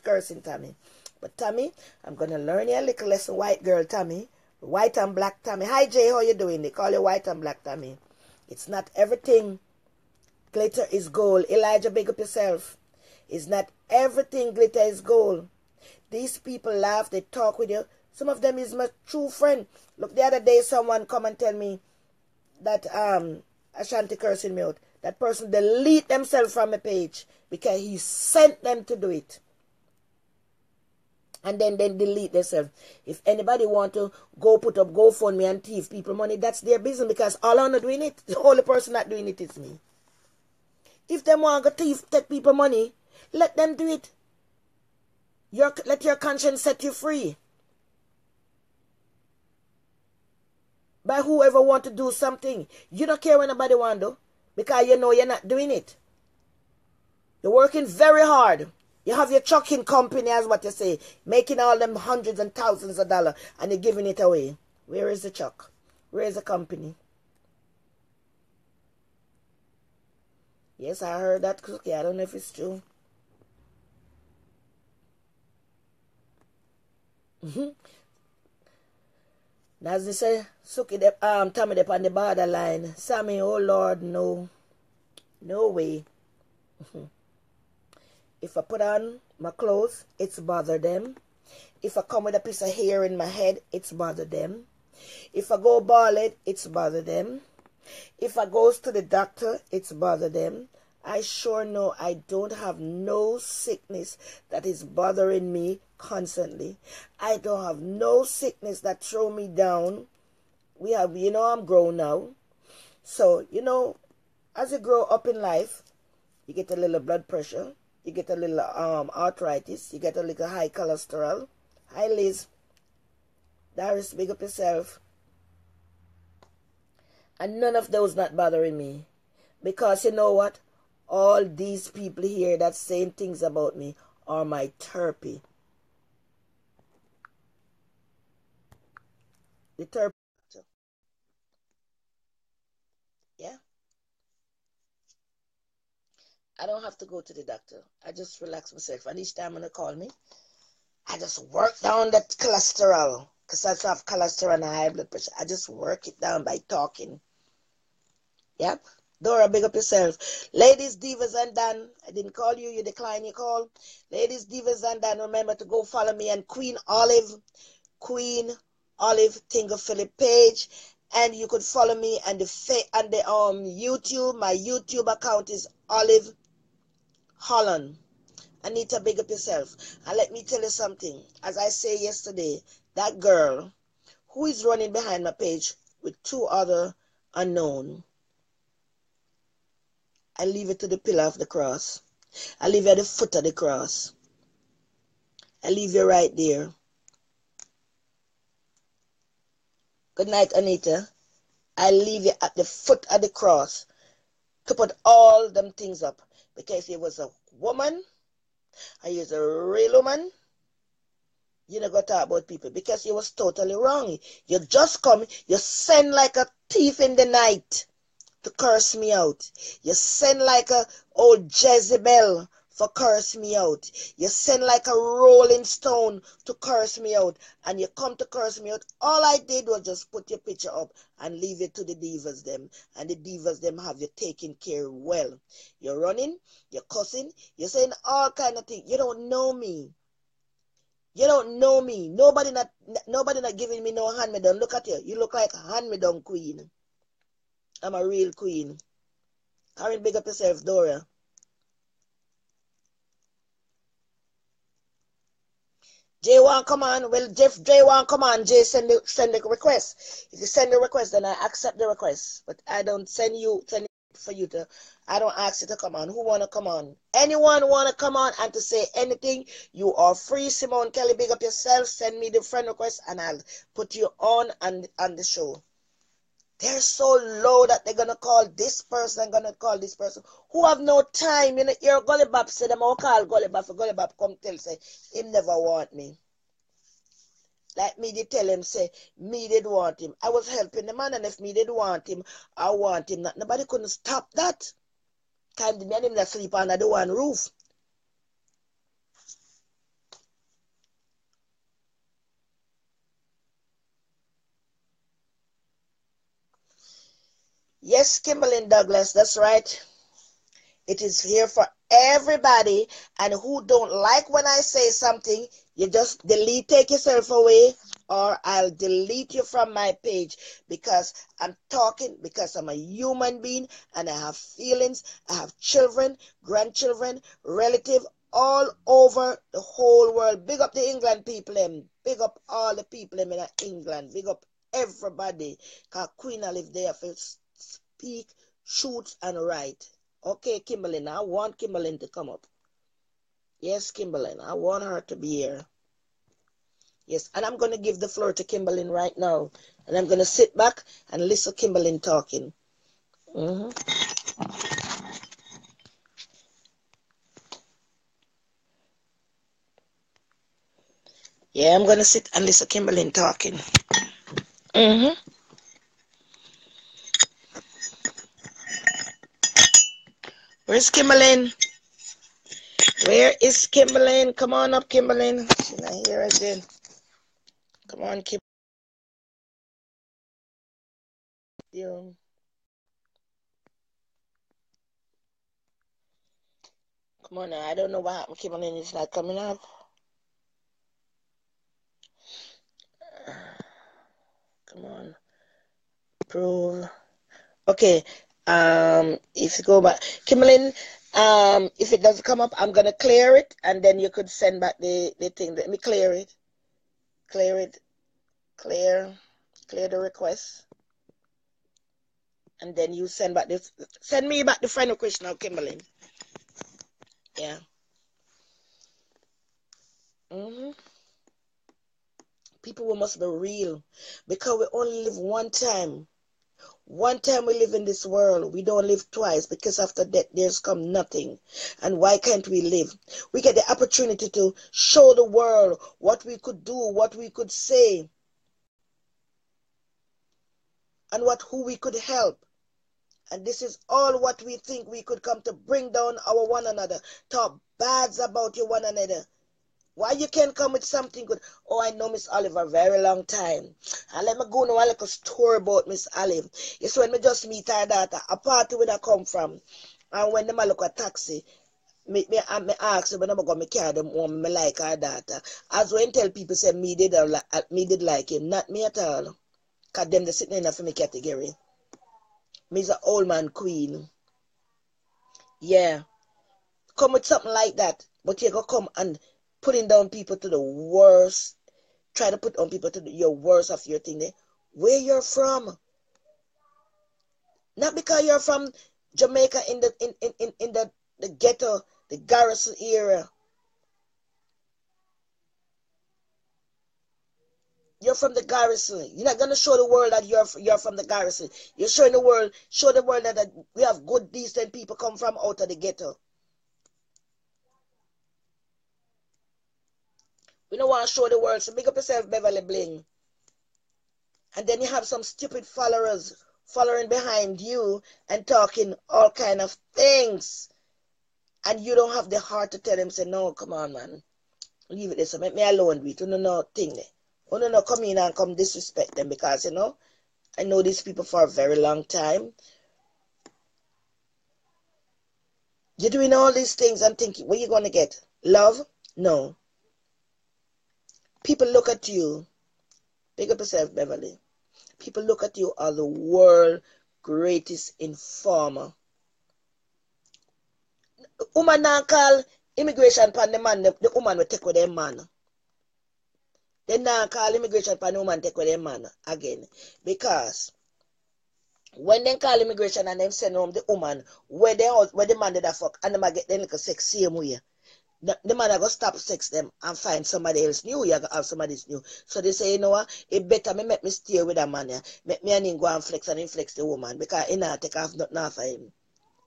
Speaker 1: cursing Tammy. But Tammy, I'm going to learn you a little lesson, white girl Tammy. White and black Tammy. Hi Jay, how you doing? They call you white and black Tammy. It's not everything glitter is gold. Elijah, big up yourself. It's not everything glitter is gold. These people laugh, they talk with you. Some of them is my true friend. Look, the other day someone come and tell me that Ashanti cursing me out. That person delete themselves from a page because he sent them to do it. And then delete themselves. If anybody want to go put up GoFundMe and thief people money, that's their business, because all I'm not doing it. The only person not doing it is me. If they want to thief, take people money, let them do it. Let your conscience set you free. By whoever want to do something. You don't care what nobody want to do, because you know you're not doing it. You're working very hard. You have your trucking company, as what you say, making all them hundreds and thousands of dollars, and you're giving it away. Where is the truck? Where is the company? Yes, I heard that. Okay, I don't know if it's true. As they say, Suki Tommy up on the borderline. Sammy, oh Lord, no. No way. If I put on my clothes, it's bother them. If I come with a piece of hair in my head, it's bother them. If I go bald, it's bother them. If I goes to the doctor, it's bother them. I sure know I don't have no sickness that is bothering me constantly. I don't have no sickness that throw me down. We have, I'm grown now. So, as you grow up in life, you get a little blood pressure. You get a little arthritis. You get a little high cholesterol. Hi, Liz. Darius, big up yourself. And none of those not bothering me. Because you know what? All these people here that saying things about me are my therapy. The therapy. Yeah. I don't have to go to the doctor. I just relax myself. And each time when they call me, I just work down that cholesterol. Because I have cholesterol and high blood pressure. I just work it down by talking. Yep. Dora, big up yourself. Ladies, Divas, and Dan. I didn't call you. You decline your call. Ladies, Divas, and Dan. Remember to go follow me and Queen Olive Tingle Philip page. And you could follow me and the YouTube. My YouTube account is Olive Holland. Anita, big up yourself. And let me tell you something. As I say yesterday, that girl who is running behind my page with two other unknown, I leave it to the pillar of the cross. I leave you at the foot of the cross. I leave you right there. Good night, Anita. I leave you at the foot of the cross to put all them things up. Because if you was a woman, and you was a real woman, you never talk about people. Because you was totally wrong. You just come, you send like a thief in the night to curse me out. You send like a old Jezebel for curse me out. You send like a rolling stone to curse me out. And you come to curse me out. All I did was just put your picture up and leave it to the divas them. And the divas them have you taken care well. You're running, you're cussing, you're saying all kind of things. You don't know me. You don't know me. Nobody not giving me no hand-me-down. Look at you. You look like a hand-me-down queen. I'm a real queen. Karen, big up yourself, Dora. Jay want come on. Well, Jay want come on. Jay send the request. If you send the request, then I accept the request. But I don't send you for you to, I don't ask you to come on. Who want to come on? Anyone want to come on and to say anything? You are free. Simone Kelly, big up yourself. Send me the friend request and I'll put you on the show. They're so low that they're going to call this person, going to call this person, who have no time. You know, your Gully Bop say them all call Gully Bop. For Gully Bop come tell, say, him never want me. Like me did tell him, say, me did want him. I was helping the man, and if me did want him, I want him. Not, nobody couldn't stop that. Time the man him that sleep under the one roof. Yes, Kimberly Douglas, that's right. It is here for everybody. And who don't like when I say something, you just delete, take yourself away, or I'll delete you from my page, because I'm talking, because I'm a human being and I have feelings. I have children, grandchildren, relative all over the whole world. Big up the England people, big up all the people in England, big up everybody, because Queen I live there for speak, shoot, and write. Okay, Kimberly, I want Kimberly to come up. Yes, Kimberly, I want her to be here. Yes, and I'm going to give the floor to Kimberly right now. And I'm going to sit back and listen to Kimberly talking. Yeah, I'm going to sit and listen to Kimberly talking. Where's Kimberly? Where is Kimberly? Come on up, Kimberly. She's not here again. Come on, Kimberly. Come on now. I don't know what happened. Kimberly is not coming up. Come on. Prove. Okay. If you go back, Kimberly, if it doesn't come up, I'm gonna clear it, and then you could send back the thing. Let me clear it. Clear it. Clear the request. And then you send back this. Send me back the friend request now, Kimberly. Yeah. People must be real, because we only live one time. One time we live in this world. We don't live twice, because after death there's come nothing. And why can't we live? We get the opportunity to show the world what we could do, what we could say, and who we could help. And this is all what we think we could come to bring down our one another. Talk bads about you one another. Why you can't come with something good? Oh, I know Miss Olive a very long time. And let me go now a little story about Miss Olive. It's when me just meet her daughter, a party where I come from. And when them a look at taxi, me ask them when I'm going to carry them home, me like her daughter. As when tell people say me did like him, not me at all. Because them they sitting in a for me category. Me's a old man queen. Yeah. Come with something like that. But you go come and putting down people to the worst, try to put on people to your worst of your thing there. Where you're from. Not because you're from Jamaica in the ghetto, the garrison area. You're from the garrison. You're not gonna show the world that you're from the garrison. You're showing the world, that we have good, decent people come from out of the ghetto. We don't want to show the world, so big up yourself, Beverly Bling. And then you have some stupid followers following behind you and talking all kind of things. And you don't have the heart to tell them, say, no, come on, man. Leave it there, so make me alone with you. No thing there. Oh, no, come in and come disrespect them, because, I know these people for a very long time. You're doing all these things and thinking, what are you going to get? Love? No. People look at you. Big up yourself, Beverly. People look at you as the world greatest informer. Woman now call immigration pan the man, the woman will take with them man. They now call immigration pan the woman take with them man again. Because When they call immigration and them send home the woman, where the man did a fuck, and them a get them like a sex same way. The man are gonna stop sex them and find somebody else new. You gotta have somebody else new. So they say, you know what? It better me make me stay with a man. Yeah. Make me and him go and flex and him flex the woman because he not take off nothing off of him.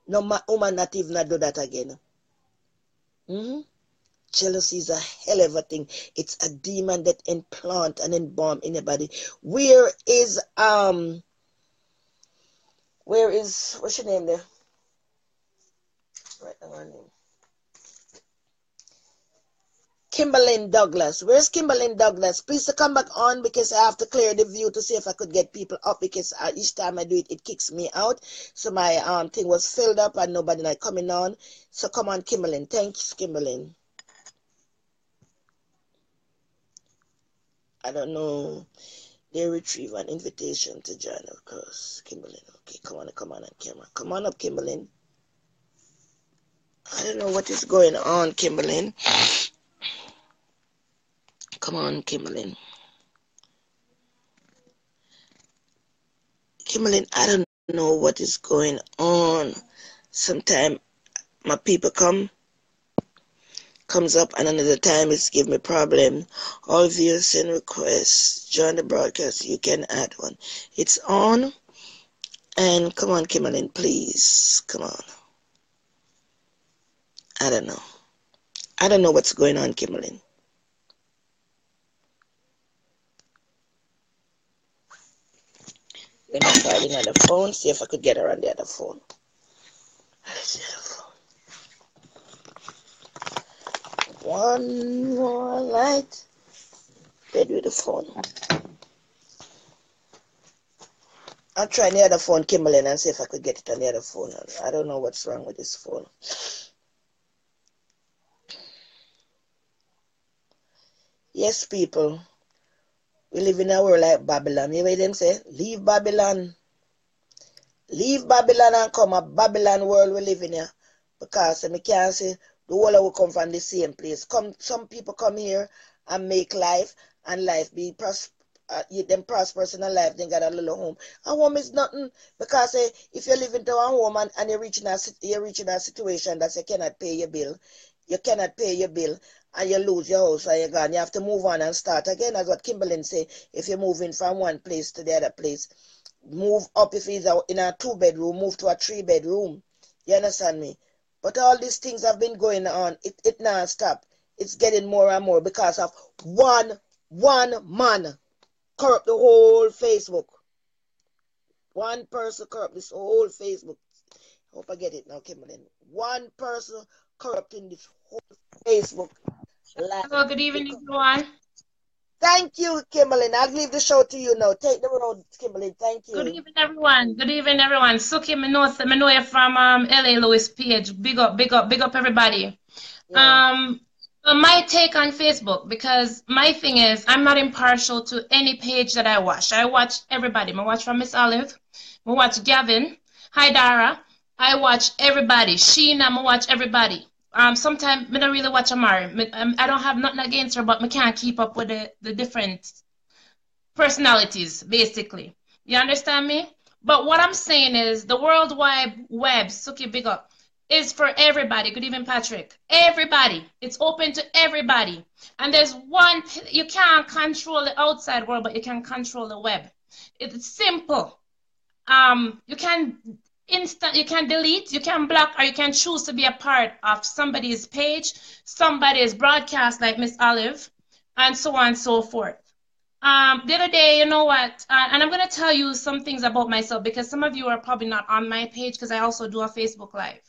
Speaker 1: No woman not even do that again. Mm-hmm. Jealousy is a hell of a thing. It's a demon that implant and embalm in your body. Where is what's your name there? Right now, her name. Kimberlyn Douglas. Where's Kimberlyn Douglas? Please to come back on because I have to clear the view to see if I could get people up because each time I do it, it kicks me out. So my thing was filled up and nobody like coming on. So come on, Kimberlyn. Thanks, Kimberlyn. I don't know. They retrieve an invitation to join, of course. Kimberlyn. Okay, come on, camera. Come on up, Kimberlyn. I don't know what is going on, Kimberlyn. Come on, Kimberlyn. Kimberlyn, I don't know what is going on. Sometimes my people comes up and another time it's give me problem. All viewers send requests. Join the broadcast. You can add one. It's on. And come on, Kimberlyn, please. Come on. I don't know. I don't know what's going on, Kimberlyn. Let me try another phone, see if I could get her on the other phone. One more light. Bed with the phone. I'll try the other phone, Kimberlyn, and see if I could get it on the other phone. I don't know what's wrong with this phone. Yes, people. We live in a world like Babylon. You hear them say? Leave Babylon. Leave Babylon and come a Babylon world we live in here. Because I can't say the whole will come from the same place. Some people come here and make life and life be them prosperous in a life, then got a little home. A home is nothing because if you live into a home and you're reaching a situation that you cannot pay your bill, and you lose your house and you're gone, you have to move on and start again. As what Kimberlyn say, if you're moving from one place to the other place, move up. If it's in a 2-bedroom, move to a 3-bedroom. You understand me? But all these things have been going on. It not stop. It's getting more and more because of one man corrupt the whole Facebook. One person corrupt this whole Facebook. I hope I get it now, Kimberlyn. One person corrupting this whole Facebook.
Speaker 2: Hello, good evening, everyone.
Speaker 1: Thank you, Kimberlyn. I'll leave the show to you now. Take the road, Kimberlyn. Thank you.
Speaker 2: Good evening, everyone. Good evening, everyone. Suki, me know you from LA Lewis page. Big up, everybody. Yeah. My take on Facebook, because my thing is I'm not impartial to any page that I watch. I watch everybody. I watch from Miss Olive. I watch Gavin. Hi, Dara. I watch everybody. Sheena, I watch everybody. Sometimes I don't really watch Amari. I don't have nothing against her, but I can't keep up with the different personalities, basically. You understand me? But what I'm saying is the World Wide Web, Suki, big up, is for everybody. Good evening, Patrick. Everybody. It's open to everybody. And there's one, you can't control the outside world, but you can control the web. It's simple. You can delete, you can block, or you can choose to be a part of somebody's page, somebody's broadcast like Miss Olive, and so on and so forth. The other day, you know what, and I'm going to tell you some things about myself because some of you are probably not on my page because I also do a Facebook Live.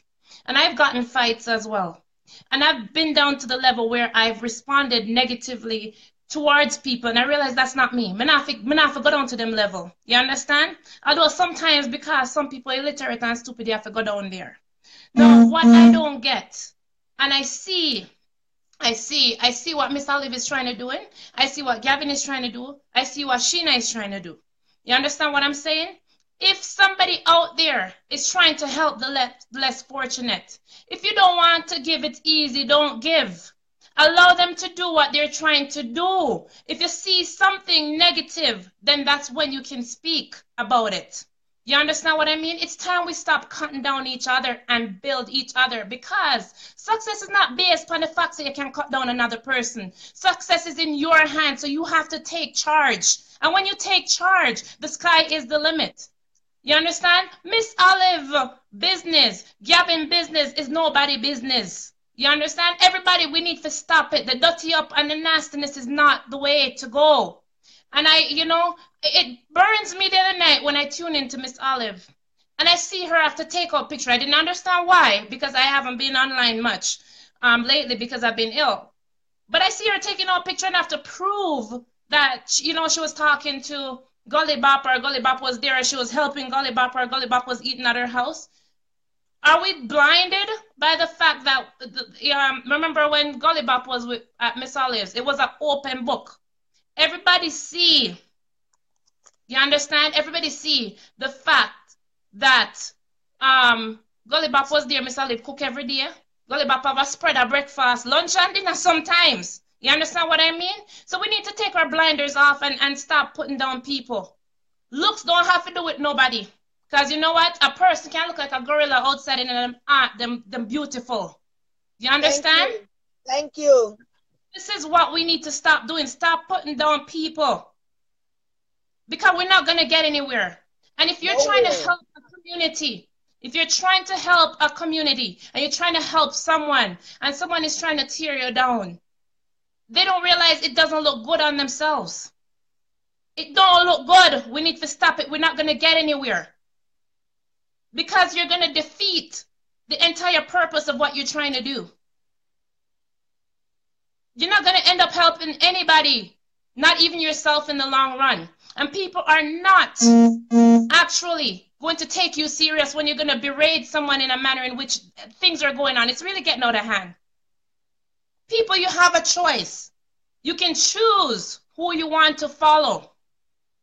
Speaker 2: And I've gotten fights as well. And I've been down to the level where I've responded negatively towards people, and I realize that's not me. Me not go down to them level. You understand? Although sometimes because some people are illiterate and stupid, they have to go down there. Now, what I don't get, and I see what Miss Olive is trying to do. I see what Gavin is trying to do. I see what Sheena is trying to do. You understand what I'm saying? If somebody out there is trying to help the less fortunate, if you don't want to give it easy, don't give. Allow them to do what they're trying to do. If you see something negative, then that's when you can speak about it. You understand what I mean? It's time we stop cutting down each other and build each other, because success is not based on the fact that you can cut down another person. Success is in your hands, so you have to take charge. And when you take charge, the sky is the limit. You understand? Miss Olive business, Gavin business is nobody business. You understand? Everybody, we need to stop it. The dirty up and the nastiness is not the way to go. And it burns me the other night when I tune into Miss Olive and I see her have to take out picture. I didn't understand why, because I haven't been online much lately because I've been ill. But I see her taking out picture and have to prove that, she was talking to Gully Bopper. Gully Bop was there. She was helping Gully Bopper. Gully Bop was eating at her house. Are we blinded by the fact that, remember when Gully Bop was at Miss Olive's? It was an open book. Everybody see, you understand? Everybody see the fact that Gully Bop was there. Miss Olive cook every day. Gully Bop have a spread of breakfast, lunch, and dinner sometimes. You understand what I mean? So we need to take our blinders off and stop putting down people. Looks don't have to do with nobody. Because you know what? A person can look like a gorilla outside and them beautiful. You understand?
Speaker 1: Thank you.
Speaker 2: This is what we need to stop doing. Stop putting down people. Because we're not going to get anywhere. And if you're trying to help a community, and you're trying to help someone, and someone is trying to tear you down, they don't realize it doesn't look good on themselves. It don't look good. We need to stop it. We're not going to get anywhere. Because you're going to defeat the entire purpose of what you're trying to do. You're not going to end up helping anybody, not even yourself in the long run. And people are not actually going to take you serious when you're going to berate someone in a manner in which things are going on. It's really getting out of hand. People, you have a choice. You can choose who you want to follow.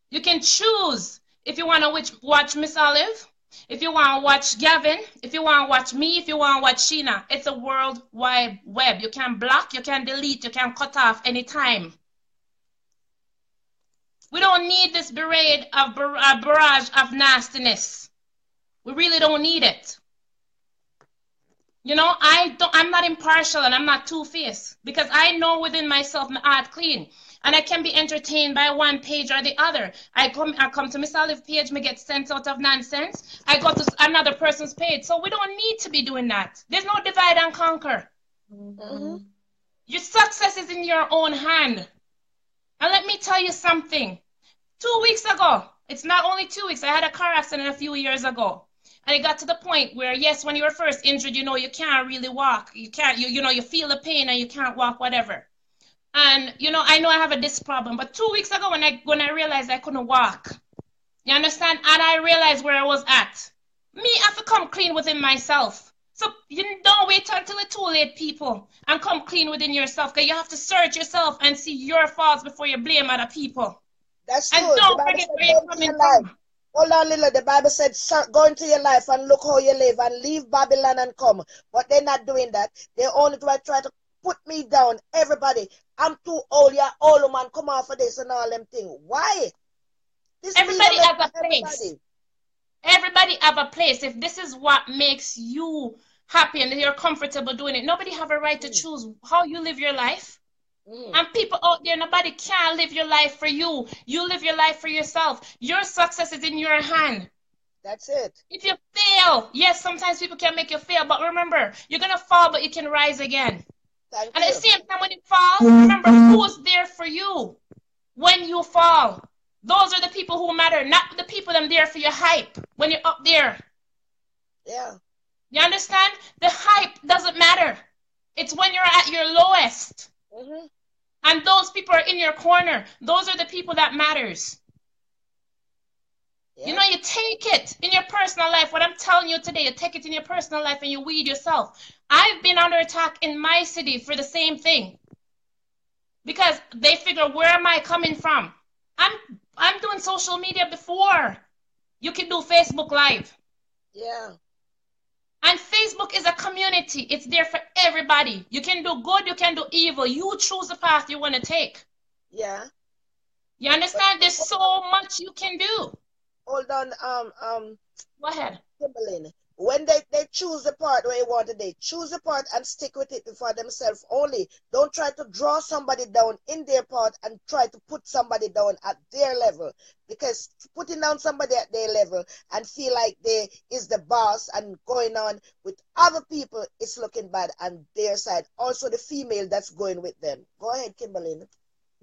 Speaker 2: You can choose if you want to watch Miss Olive, if you want to watch Gavin, if you want to watch me, if you want to watch Sheena. It's a world wide web. You can block, you can delete, you can cut off anytime. We don't need this barrage of nastiness. We really don't need it. I'm not impartial and I'm not two-faced, because I know within myself my heart clean. And I can be entertained by one page or the other. I come to Miss Olive page, me get sense out of nonsense. I go to another person's page. So we don't need to be doing that. There's no divide and conquer. Mm-hmm. Your success is in your own hand. And let me tell you something. 2 weeks ago, it's not only 2 weeks, I had a car accident a few years ago. And it got to the point where, yes, when you were first injured, you can't really walk. You can't, you feel the pain and you can't walk, whatever. And, I know I have a disc problem, but 2 weeks ago when I realized I couldn't walk, you understand? And I realized where I was at. Me, I have to come clean within myself. So you don't wait until it's too late, people, and come clean within yourself, because you have to search yourself and see your faults before you blame other people.
Speaker 1: That's true.
Speaker 2: And don't forget where you're coming from.
Speaker 1: Hold on, Lila. The Bible said, go into your life and look how you live and leave Babylon and come. But they're not doing that. They only try to put me down. Everybody, I'm too old. You're old, man. Come off of this and all them things. Why?
Speaker 2: Everybody have a place. Everybody have a place. If this is what makes you happy and you're comfortable doing it, nobody have a right to choose how you live your life. And people out there, nobody can live your life for you. You live your life for yourself. Your success is in your hand.
Speaker 1: That's it.
Speaker 2: If you fail, yes, sometimes people can make you fail, but remember, you're going to fall, but you can rise again. And at the same time, when you fall, remember who's there for you when you fall. Those are the people who matter, not the people that are there for your hype when you're up there.
Speaker 1: Yeah.
Speaker 2: You understand? The hype doesn't matter. It's when you're at your lowest. Mm-hmm. And those people are in your corner. Those are the people that matters. Yeah. You take it in your personal life. What I'm telling you today, you take it in your personal life and you weed yourself. I've been under attack in my city for the same thing. Because they figure, where am I coming from? I'm doing social media before you can do Facebook Live.
Speaker 1: Yeah.
Speaker 2: And Facebook is a community. It's there for everybody. You can do good, you can do evil. You choose the path you want to take.
Speaker 1: Yeah.
Speaker 2: You understand? There's so much you can do.
Speaker 1: hold on,
Speaker 2: Go ahead.
Speaker 1: Kimberly. When they choose the part where you want to, they choose the part and stick with it for themselves only. Don't try to draw somebody down in their part and try to put somebody down at their level. Because putting down somebody at their level and feel like they is the boss and going on with other people, it's looking bad on their side. Also the female that's going with them. Go ahead, Kimberly.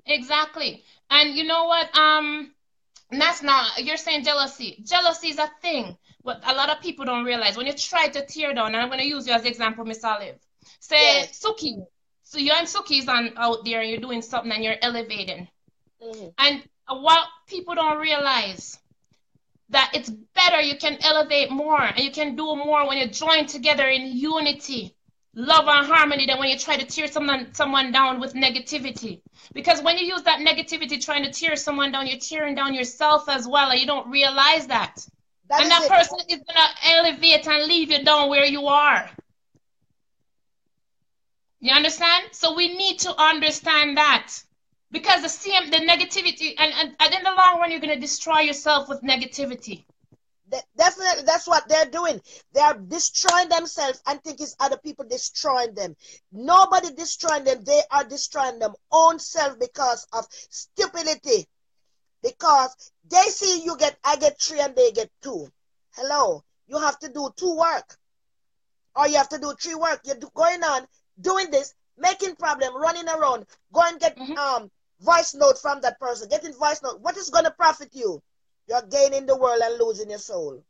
Speaker 2: Exactly. And you know what? That's not, you're saying jealousy. Jealousy is a thing. What a lot of people don't realize. When you try to tear down, and I'm going to use you as example, Miss Olive. Say,
Speaker 1: Yes.
Speaker 2: Suki. So you and Suki's on out there and you're doing something and you're elevating.
Speaker 1: Mm-hmm.
Speaker 2: And what people don't realize that it's better, you can elevate more and you can do more when you join together in unity, love and harmony, than when you try to tear someone down with negativity. Because when you use that negativity trying to tear someone down, you're tearing down yourself as well, and you don't realize that.
Speaker 1: That
Speaker 2: And
Speaker 1: is
Speaker 2: that
Speaker 1: it.
Speaker 2: person is gonna elevate and leave you down where you are. You understand? So we need to understand that. Because the negativity, and in the long run, you're gonna destroy yourself with negativity.
Speaker 1: Definitely, that's what they're doing. They are destroying themselves and think it's other people destroying them. Nobody destroying them. They are destroying them own self because of stupidity. Because they see I get three and they get two. Hello, you have to do two work, or you have to do three work. You're going on doing this, making problem, running around, go and get
Speaker 2: Mhm.
Speaker 1: voice note from that person, getting voice note. What is going to profit you? You're gaining the world and losing your soul.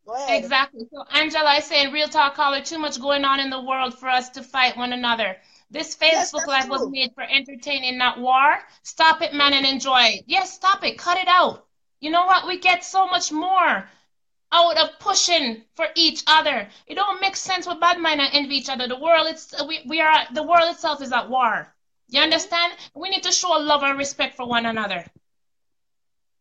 Speaker 1: Go ahead.
Speaker 2: Exactly. So Angela is saying, real talk, caller, too much going on in the world for us to fight one another. This
Speaker 1: Yes,
Speaker 2: Facebook
Speaker 1: that's
Speaker 2: Live was
Speaker 1: true.
Speaker 2: made for entertaining, not war. Stop it, man, and enjoy it. Yes, stop it. Cut it out. You know what? We get so much more out of pushing for each other. It don't make sense with bad mind and envy each other. The world, the world itself is at war. You
Speaker 1: Mm-hmm.
Speaker 2: understand? We need to show love and respect for one another.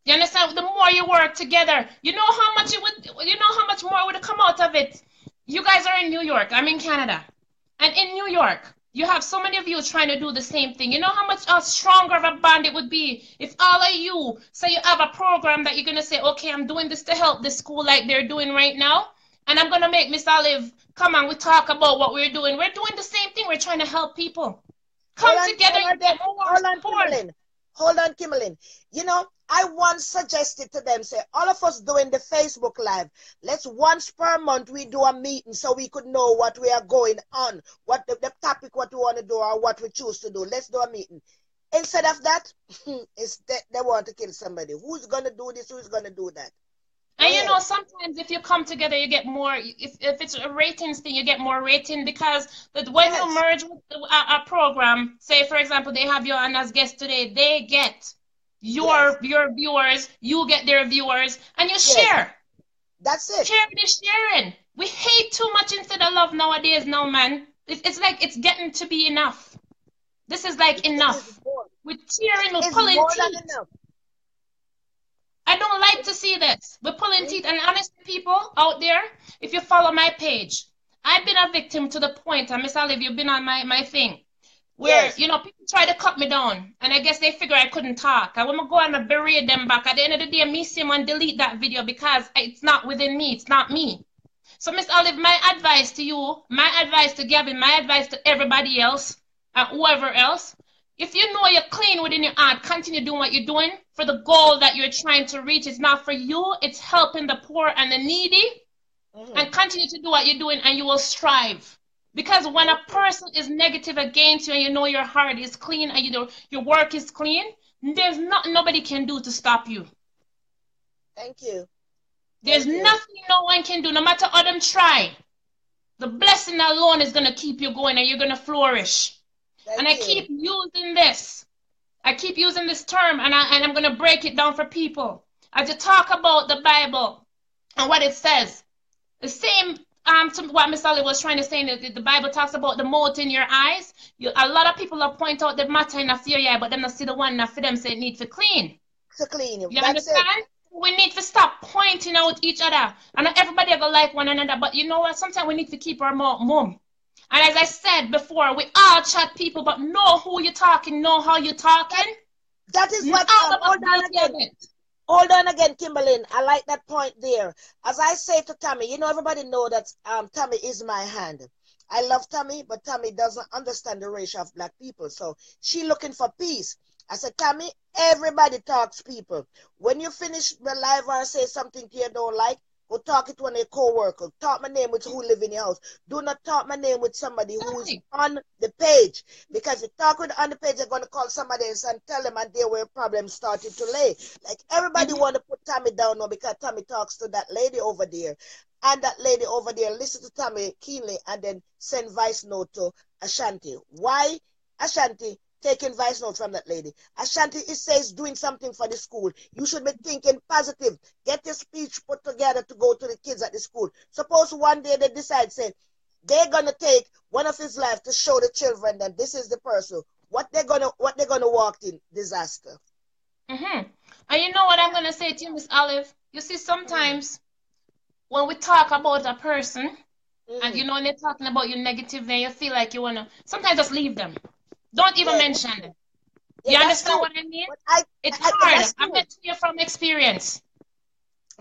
Speaker 2: You understand? The more you work together, you know how much more would come out of it. You guys are in New York. I'm in Canada. And in New York, you have so many of you trying to do the same thing. You know how much stronger of a bond it would be if all of you say you have a program that you're going to say, okay, I'm doing this to help this school like they're doing right now. And I'm going to make Miss Olive come and we talk about what we're doing. We're doing the same thing. We're trying to help people. Come together,
Speaker 1: Hold on
Speaker 2: you
Speaker 1: there.
Speaker 2: get more
Speaker 1: Hold on,
Speaker 2: support.
Speaker 1: Kimberlyn. Hold on, Kimberlyn. You know, I once suggested to them, say, all of us doing the Facebook Live, let's once per month we do a meeting so we could know what we are going on, what the topic, what we want to do, or what we choose to do. Let's do a meeting. Instead of that, they want to kill somebody. Who's going to do this? Who's going to do that? Go
Speaker 2: And you know,
Speaker 1: ahead.
Speaker 2: sometimes if you come together, you get more. If it's a ratings thing, you get more rating because when you
Speaker 1: Yes.
Speaker 2: merge with a program, say for example, they have you on as guest today, they get
Speaker 1: Yes.
Speaker 2: your viewers, you get their viewers, and you
Speaker 1: Yes.
Speaker 2: share.
Speaker 1: That's it.
Speaker 2: Sharing is sharing. We hate too much instead of love nowadays, no man. It's like it's getting to be enough. This is like
Speaker 1: It is
Speaker 2: enough.
Speaker 1: more.
Speaker 2: We're cheering, we're
Speaker 1: It's
Speaker 2: pulling
Speaker 1: more than
Speaker 2: teeth.
Speaker 1: enough.
Speaker 2: I don't like to see this. We're pulling teeth. And honest people out there, if you follow my page, I've been a victim to the point, and Miss Olive, you've been on my thing, where,
Speaker 1: Yes.
Speaker 2: you know, people try to cut me down. And I guess they figure I couldn't talk. I want to go and berate them back. At the end of the day, me see them and delete that video because it's not within me. It's not me. So, Miss Olive, my advice to you, my advice to Gavin, my advice to everybody else, and whoever else, if you know you're clean within your heart, continue doing what you're doing for the goal that you're trying to reach. It's not for you, it's helping the poor and the needy.
Speaker 1: Mm-hmm.
Speaker 2: And continue to do what you're doing, and you will strive. Because when a
Speaker 1: Thank you.
Speaker 2: person is negative against you and you know your heart is clean and you know your work is clean, there's nothing nobody can do to stop you.
Speaker 1: Thank you.
Speaker 2: There's
Speaker 1: Thank you.
Speaker 2: nothing no one can do, no matter how them try. The blessing alone is going to keep you going and you're going to flourish. And
Speaker 1: Thank
Speaker 2: I
Speaker 1: you.
Speaker 2: keep using this. I keep using this term and I'm going to break it down for people. As you talk about the Bible and what it says, the same to what Miss Sally was trying to say, the Bible talks about the mote in your eyes. A lot of people will point out the matter in a fear eye, but them not see the one that for them say it needs to clean.
Speaker 1: To clean you.
Speaker 2: You
Speaker 1: That's it.
Speaker 2: understand? We need to stop pointing out each other. And not everybody ever like one another, but you know what? Sometimes we need to keep our mouth mum. And as I said before, we all chat people, but know who you're talking, know how you're talking.
Speaker 1: That is
Speaker 2: Not
Speaker 1: what
Speaker 2: all of us
Speaker 1: hold on
Speaker 2: guilty of
Speaker 1: again.
Speaker 2: it.
Speaker 1: hold on again, Kimberly. I like that point there. As I say to Tammy, you know, everybody know that Tammy is my hand. I love Tammy, but Tammy doesn't understand the racial of black people. So she looking for peace. I said, Tammy, everybody talks people. When you finish the live or say something you don't like, go talk it to one of your co-worker. Talk my name with who live in your house. Do not talk my name with somebody who is on the page. Because if you talk with on the page, they're going to call somebody else and tell them and there were problems started to lay. Like everybody want to put Tammy down now because Tammy talks to that lady over there. And that lady over there listen to Tammy keenly and then send voice note to Ashanti. Why Ashanti taking voice note from that lady? Ashanti, it says doing something for the school. You should be thinking positive. Get your speech put together to go to the kids at the school. Suppose one day they decide, say, they're gonna take one of his life to show the children that this is the person. What they're gonna walk in disaster.
Speaker 2: And you know what I'm gonna say to you, Miss Olive? You see, sometimes when we talk about a person, and you know when they're talking about you negatively, you feel like you wanna sometimes just leave them. Don't even mention them. You understand what I mean? It's hard. I'm telling you from experience.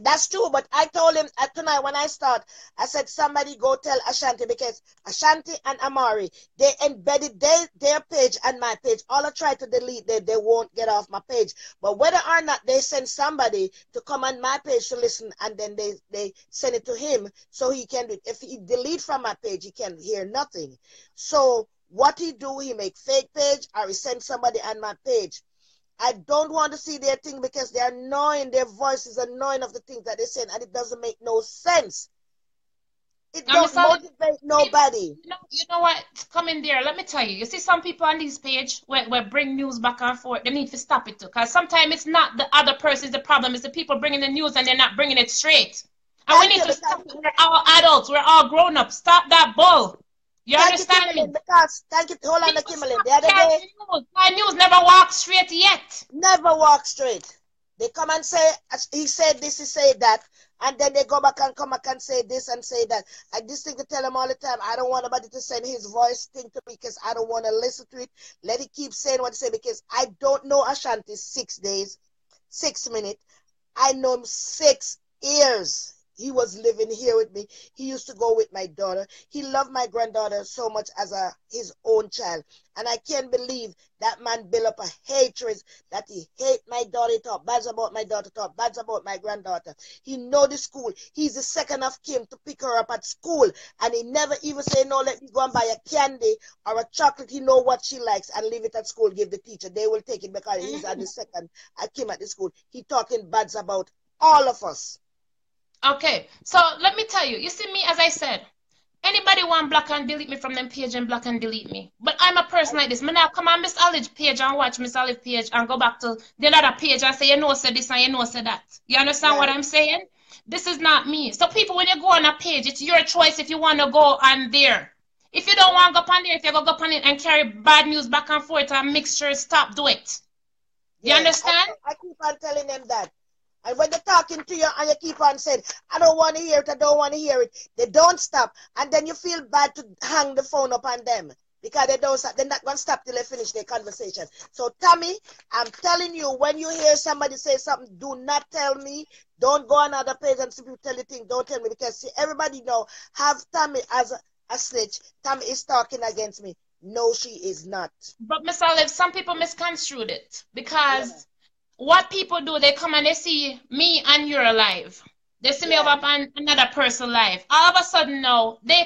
Speaker 1: That's true, but I told him tonight when I start, I said, somebody go tell Ashanti, because Ashanti and Amari, they embedded their page and my page. All I try to delete, they won't get off my page. But whether or not they send somebody to come on my page to listen, and then they send it to him so he can do it. If he delete from my page, he can hear nothing. So what he do, he make fake page or he send somebody on my page. I don't want to see their thing because they're annoying. Their voice is annoying of the things that they say, and it doesn't make no sense. It don't motivate nobody.
Speaker 2: You know what? Come in there. Let me tell you. You see some people on this page where bring news back and forth. They need to stop it too. Because sometimes it's not the other person's the problem. It's the people bringing the news and they're not bringing it straight. And we need to stop it. We're all adults. We're all grown up. Stop that bull. You understand me?
Speaker 1: Because, thank you. Hold on, Kimberly. The other day,
Speaker 2: my news never walked straight yet.
Speaker 1: Never walk straight. They come and say, he said this, he said that, and then they go back and come back and say this and say that. I just think to tell them all the time, I don't want nobody to send his voice thing to me because I don't want to listen to it. Let it keep saying what he say, because I don't know Ashanti 6 days, 6 minutes. I know him 6 years. He was living here with me. He used to go with my daughter. He loved my granddaughter so much as his own child. And I can't believe that man built up a hatred that he hate my daughter, he talk bad about my daughter, talk bad about my granddaughter. He know the school. He's the second of Kim to pick her up at school. And he never even say, no, let me go and buy a candy or a chocolate. He know what she likes and leave it at school, give the teacher. They will take it because he's at the second at Kim at the school. He talking bad about all of us.
Speaker 2: Okay, so let me tell you. You see me, as I said, anybody want block and delete me from them page and block and delete me. But I'm a person like this. Me now come on Miss Olive page and watch Miss Olive page and go back to the other page and say, you know, say this and you know, say that. You understand what I'm saying? This is not me. So people, when you go on a page, it's your choice if you want to go on there. If you don't want to go on there, if you go on it and carry bad news back and forth and mixture, stop, do it. You understand?
Speaker 1: I keep on telling them that. And when they're talking to you and you keep on saying, I don't want to hear it, I don't want to hear it, they don't stop. And then you feel bad to hang the phone up on them because they don't stop. They're not going to stop till they finish their conversation. So, Tammy, I'm telling you, when you hear somebody say something, do not tell me. Don't go on other page and simply tell the thing. Don't tell me, because see, everybody know, have Tammy as a snitch. Tammy is talking against me. No, she is not.
Speaker 2: But, Miss Olive, some people misconstrued it because what people do, they come and they see me and you're alive. They see me over on another person live. All of a sudden now, they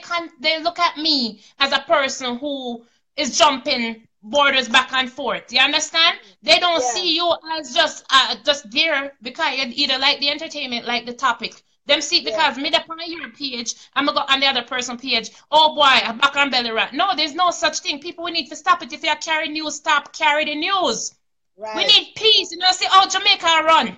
Speaker 2: look at me as a person who is jumping borders back and forth. You understand? They don't see you as just there because you either like the entertainment, like the topic. Them see it because me up on your page, I'm gonna go on the other person page. Oh boy, I'm back on belly rat. No, there's no such thing. People, we need to stop it. If you're carrying news, stop carry the news. Right. We need peace. You know, see how Jamaica run.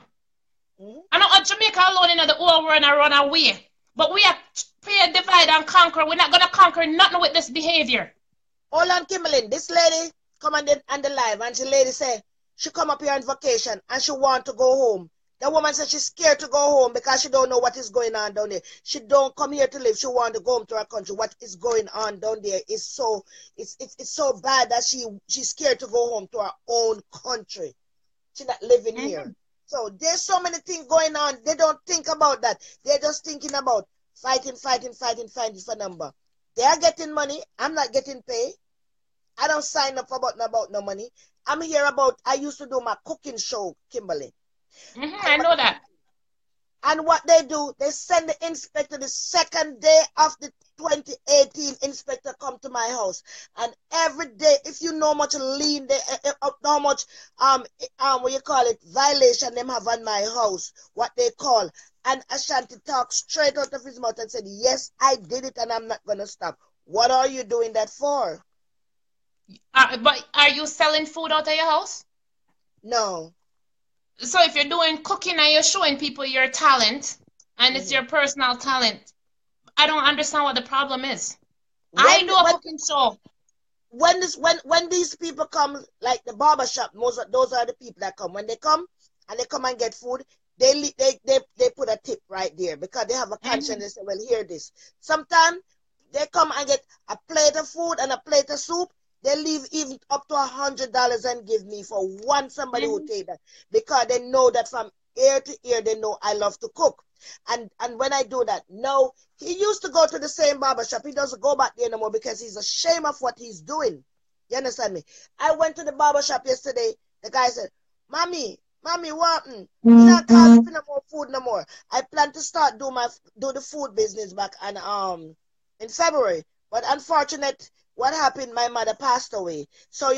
Speaker 2: I know how Jamaica alone in the whole world and run away. But we are play divide and conquer. We're not gonna conquer nothing with this behavior.
Speaker 1: Hold on, Kimberly. This lady come on the live and the lady say she come up here on vacation and she want to go home. The woman said she's scared to go home because she don't know what is going on down there. She don't come here to live. She want to go home to her country. What is going on down there is so it's so bad that she's scared to go home to her own country. She's not living here. So there's so many things going on. They don't think about that. They're just thinking about fighting for number. They are getting money. I'm not getting paid. I don't sign up about no money. I'm here about, I used to do my cooking show, Kimberly.
Speaker 2: I know that.
Speaker 1: And what they do, they send the inspector the second day of the 2018 inspector come to my house. And every day, if you know much lien, how much, what you call it, violation them have on my house, what they call. And Ashanti talked straight out of his mouth and said, yes, I did it and I'm not going to stop. What are you doing that for?
Speaker 2: But are you selling food out of your house?
Speaker 1: No.
Speaker 2: So if you're doing cooking and you're showing people your talent and it's your personal talent, I don't understand what the problem is. I do a cooking show.
Speaker 1: When these people come, like the barbershop, those are the people that come. When they come and get food, they put a tip right there because they have a conscience. They say, well, hear this. Sometimes they come and get a plate of food and a plate of soup. They leave even up to $100 and give me for somebody who take that, because they know that from ear to ear, they know I love to cook. And when I do that, no, he used to go to the same barbershop. He doesn't go back there no more because he's ashamed of what he's doing. You understand me? I went to the barbershop yesterday. The guy said, Mommy, what happened? You not calling for no more food no more. I plan to start do the food business back in February. But unfortunate, what happened? My mother passed away. So,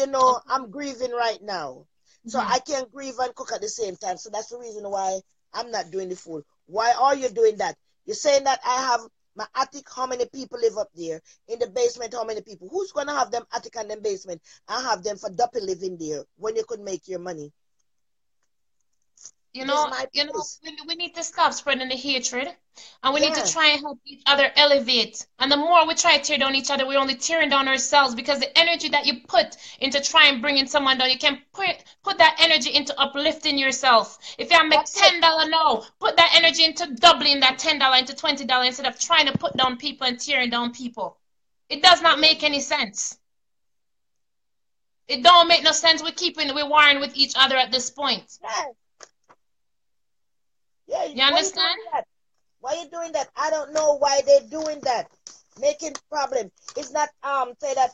Speaker 1: I'm grieving right now. So I can't grieve and cook at the same time. So that's the reason why I'm not doing the food. Why are you doing that? You're saying that I have my attic, how many people live up there? In the basement, how many people? Who's going to have them attic and them basement and have them for double living there when you could make your money?
Speaker 2: We need to stop spreading the hatred, and we need to try and help each other elevate. And the more we try to tear down each other, we're only tearing down ourselves, because the energy that you put into trying bringing someone down, you can put that energy into uplifting yourself. If you make $10 now, put that energy into doubling that $10 into $20 instead of trying to put down people and tearing down people. It does not make any sense. It don't make no sense. We're warring with each other at this point.
Speaker 1: Yeah,
Speaker 2: you understand?
Speaker 1: Why are you doing that? I don't know why they're doing that. Making problem. It's not say that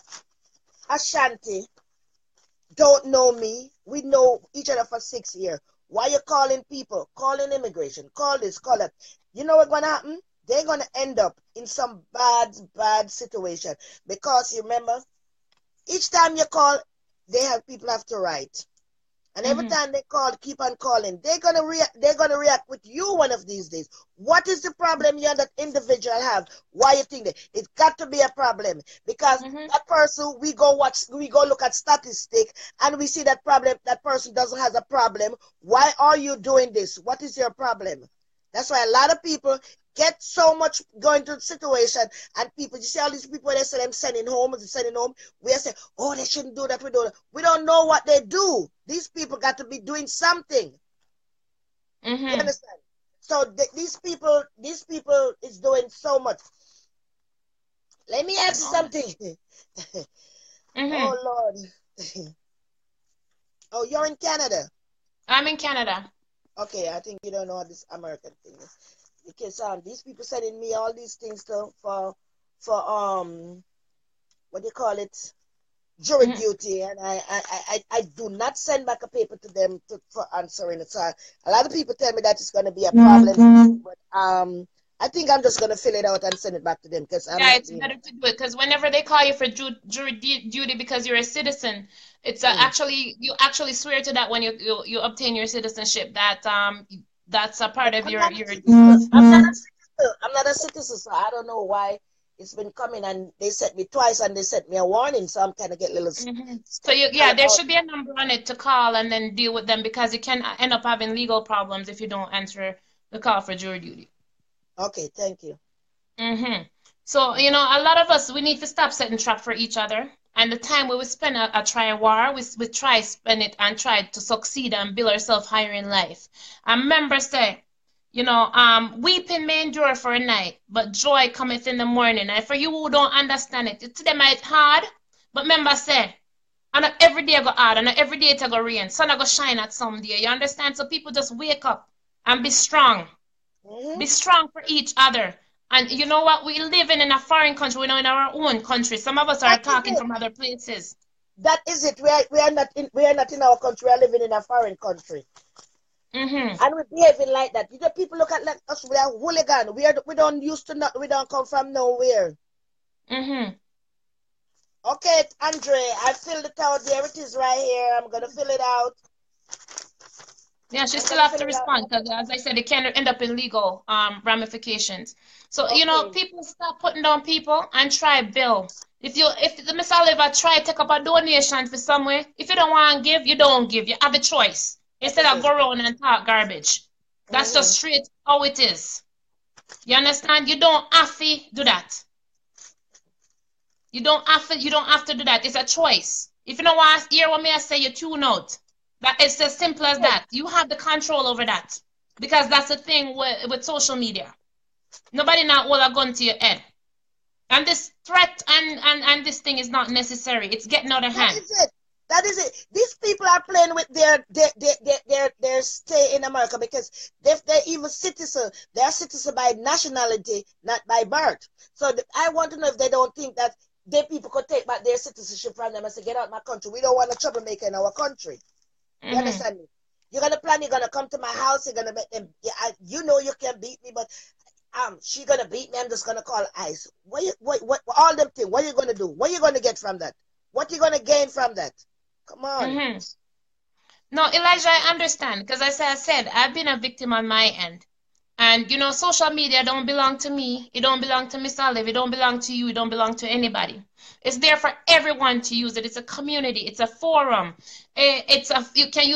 Speaker 1: Ashanti don't know me. We know each other for 6 years. Why you calling people? Calling immigration. Call this, call that. You know what's gonna happen? They're gonna end up in some bad situation. Because you remember, each time you call, people have to write. And every time they call, keep on calling. They're gonna react with you one of these days. What is the problem you and that individual have? Why you think that? It's got to be a problem. Because that person, we go look at statistic and we see that person doesn't have a problem. Why are you doing this? What is your problem? That's why a lot of people get so much going to the situation, and people, you see all these people, they say them sending home, we say, oh, they shouldn't do that, we don't know what they do. These people got to be doing something. You understand? So these people is doing so much. Let me ask you something. Oh, Lord. Oh, you're in Canada?
Speaker 2: I'm in Canada.
Speaker 1: Okay, I think you don't know this American thing. Because these people sending me all these things for what do you call it, jury duty, and I do not send back a paper to them for answering it. So a lot of people tell me that it's going to be a problem, but I think I'm just going to fill it out and send it back to them, because
Speaker 2: it's better to do it, because whenever they call you for jury duty because you're a citizen, it's actually you actually swear to that when you obtain your citizenship, that that's a part of your.
Speaker 1: I'm not a citizen, so I don't know why it's been coming, and they sent me twice and they sent me a warning, so I'm kind of getting a little.
Speaker 2: So there should be a number on it to call and then deal with them, because you can end up having legal problems if you don't answer the call for jury duty.
Speaker 1: Okay, thank you.
Speaker 2: So a lot of us, we need to stop setting trap for each other. And the time we spend a trying war, we try spend it and try to succeed and build ourselves higher in life. And remember, say, weeping may endure for a night, but joy cometh in the morning. And for you who don't understand it, to them it's hard, but remember, say, And every day I go hard, and every day it go rain. Sun I go shine at some day. You understand? So people just wake up and be strong. Be strong for each other. And you know what? We living in a foreign country. We're not in our own country. Some of us are
Speaker 1: That is
Speaker 2: talking
Speaker 1: it.
Speaker 2: from other places.
Speaker 1: That is it. We are not in our country. We are living in a foreign country.
Speaker 2: Mm-hmm.
Speaker 1: And we're behaving like that. You know, people look at like us, we are hooligan. We don't used to not we don't come from nowhere.
Speaker 2: Mm-hmm.
Speaker 1: Okay, Andre, I filled it out. There it is right here. I'm gonna fill it out.
Speaker 2: Yeah, she
Speaker 1: I'm
Speaker 2: still
Speaker 1: gonna
Speaker 2: have
Speaker 1: fill
Speaker 2: to
Speaker 1: it out.
Speaker 2: respond because, as I said, it can end up in legal ramifications. So, you know,
Speaker 1: Okay.
Speaker 2: people stop putting down people and try bill. If the Miss Oliver try to take up a donation for somewhere, if you don't want to give, you don't give. You have a choice
Speaker 1: That
Speaker 2: instead
Speaker 1: is
Speaker 2: of
Speaker 1: it.
Speaker 2: go around and talk garbage. That's
Speaker 1: Mm-hmm.
Speaker 2: just straight how it is. You understand? You don't have to do that. You don't have to do that. It's a choice. If you don't want to hear what me I say, you tune out. That it's as simple as that. You have the control over that. Because that's the thing with social media. Nobody now hold a gun to your head. And this threat and this thing is not necessary. It's getting out of
Speaker 1: That
Speaker 2: hand.
Speaker 1: is it. That is it. These people are playing with their stay in America because they're even citizen. They're citizen by nationality, not by birth. So I want to know if they don't think that they people could take back their citizenship from them and say, "Get out of my country. We don't want a troublemaker in our country." You
Speaker 2: Mm-hmm.
Speaker 1: understand me? You're gonna plan. You're gonna come to my house. You're gonna make them. Yeah, you know you can beat me, but she gonna beat me. I'm just gonna call ICE. What all them things? What are you gonna do? What are you gonna get from that? What are you gonna gain from that? Come on.
Speaker 2: Mm-hmm. No, Elijah, I understand because as I said, I've been a victim on my end. And you know, social media don't belong to me. It don't belong to Miss Olive. It don't belong to you. It don't belong to anybody. It's there for everyone to use it. It's a community. It's a forum. You can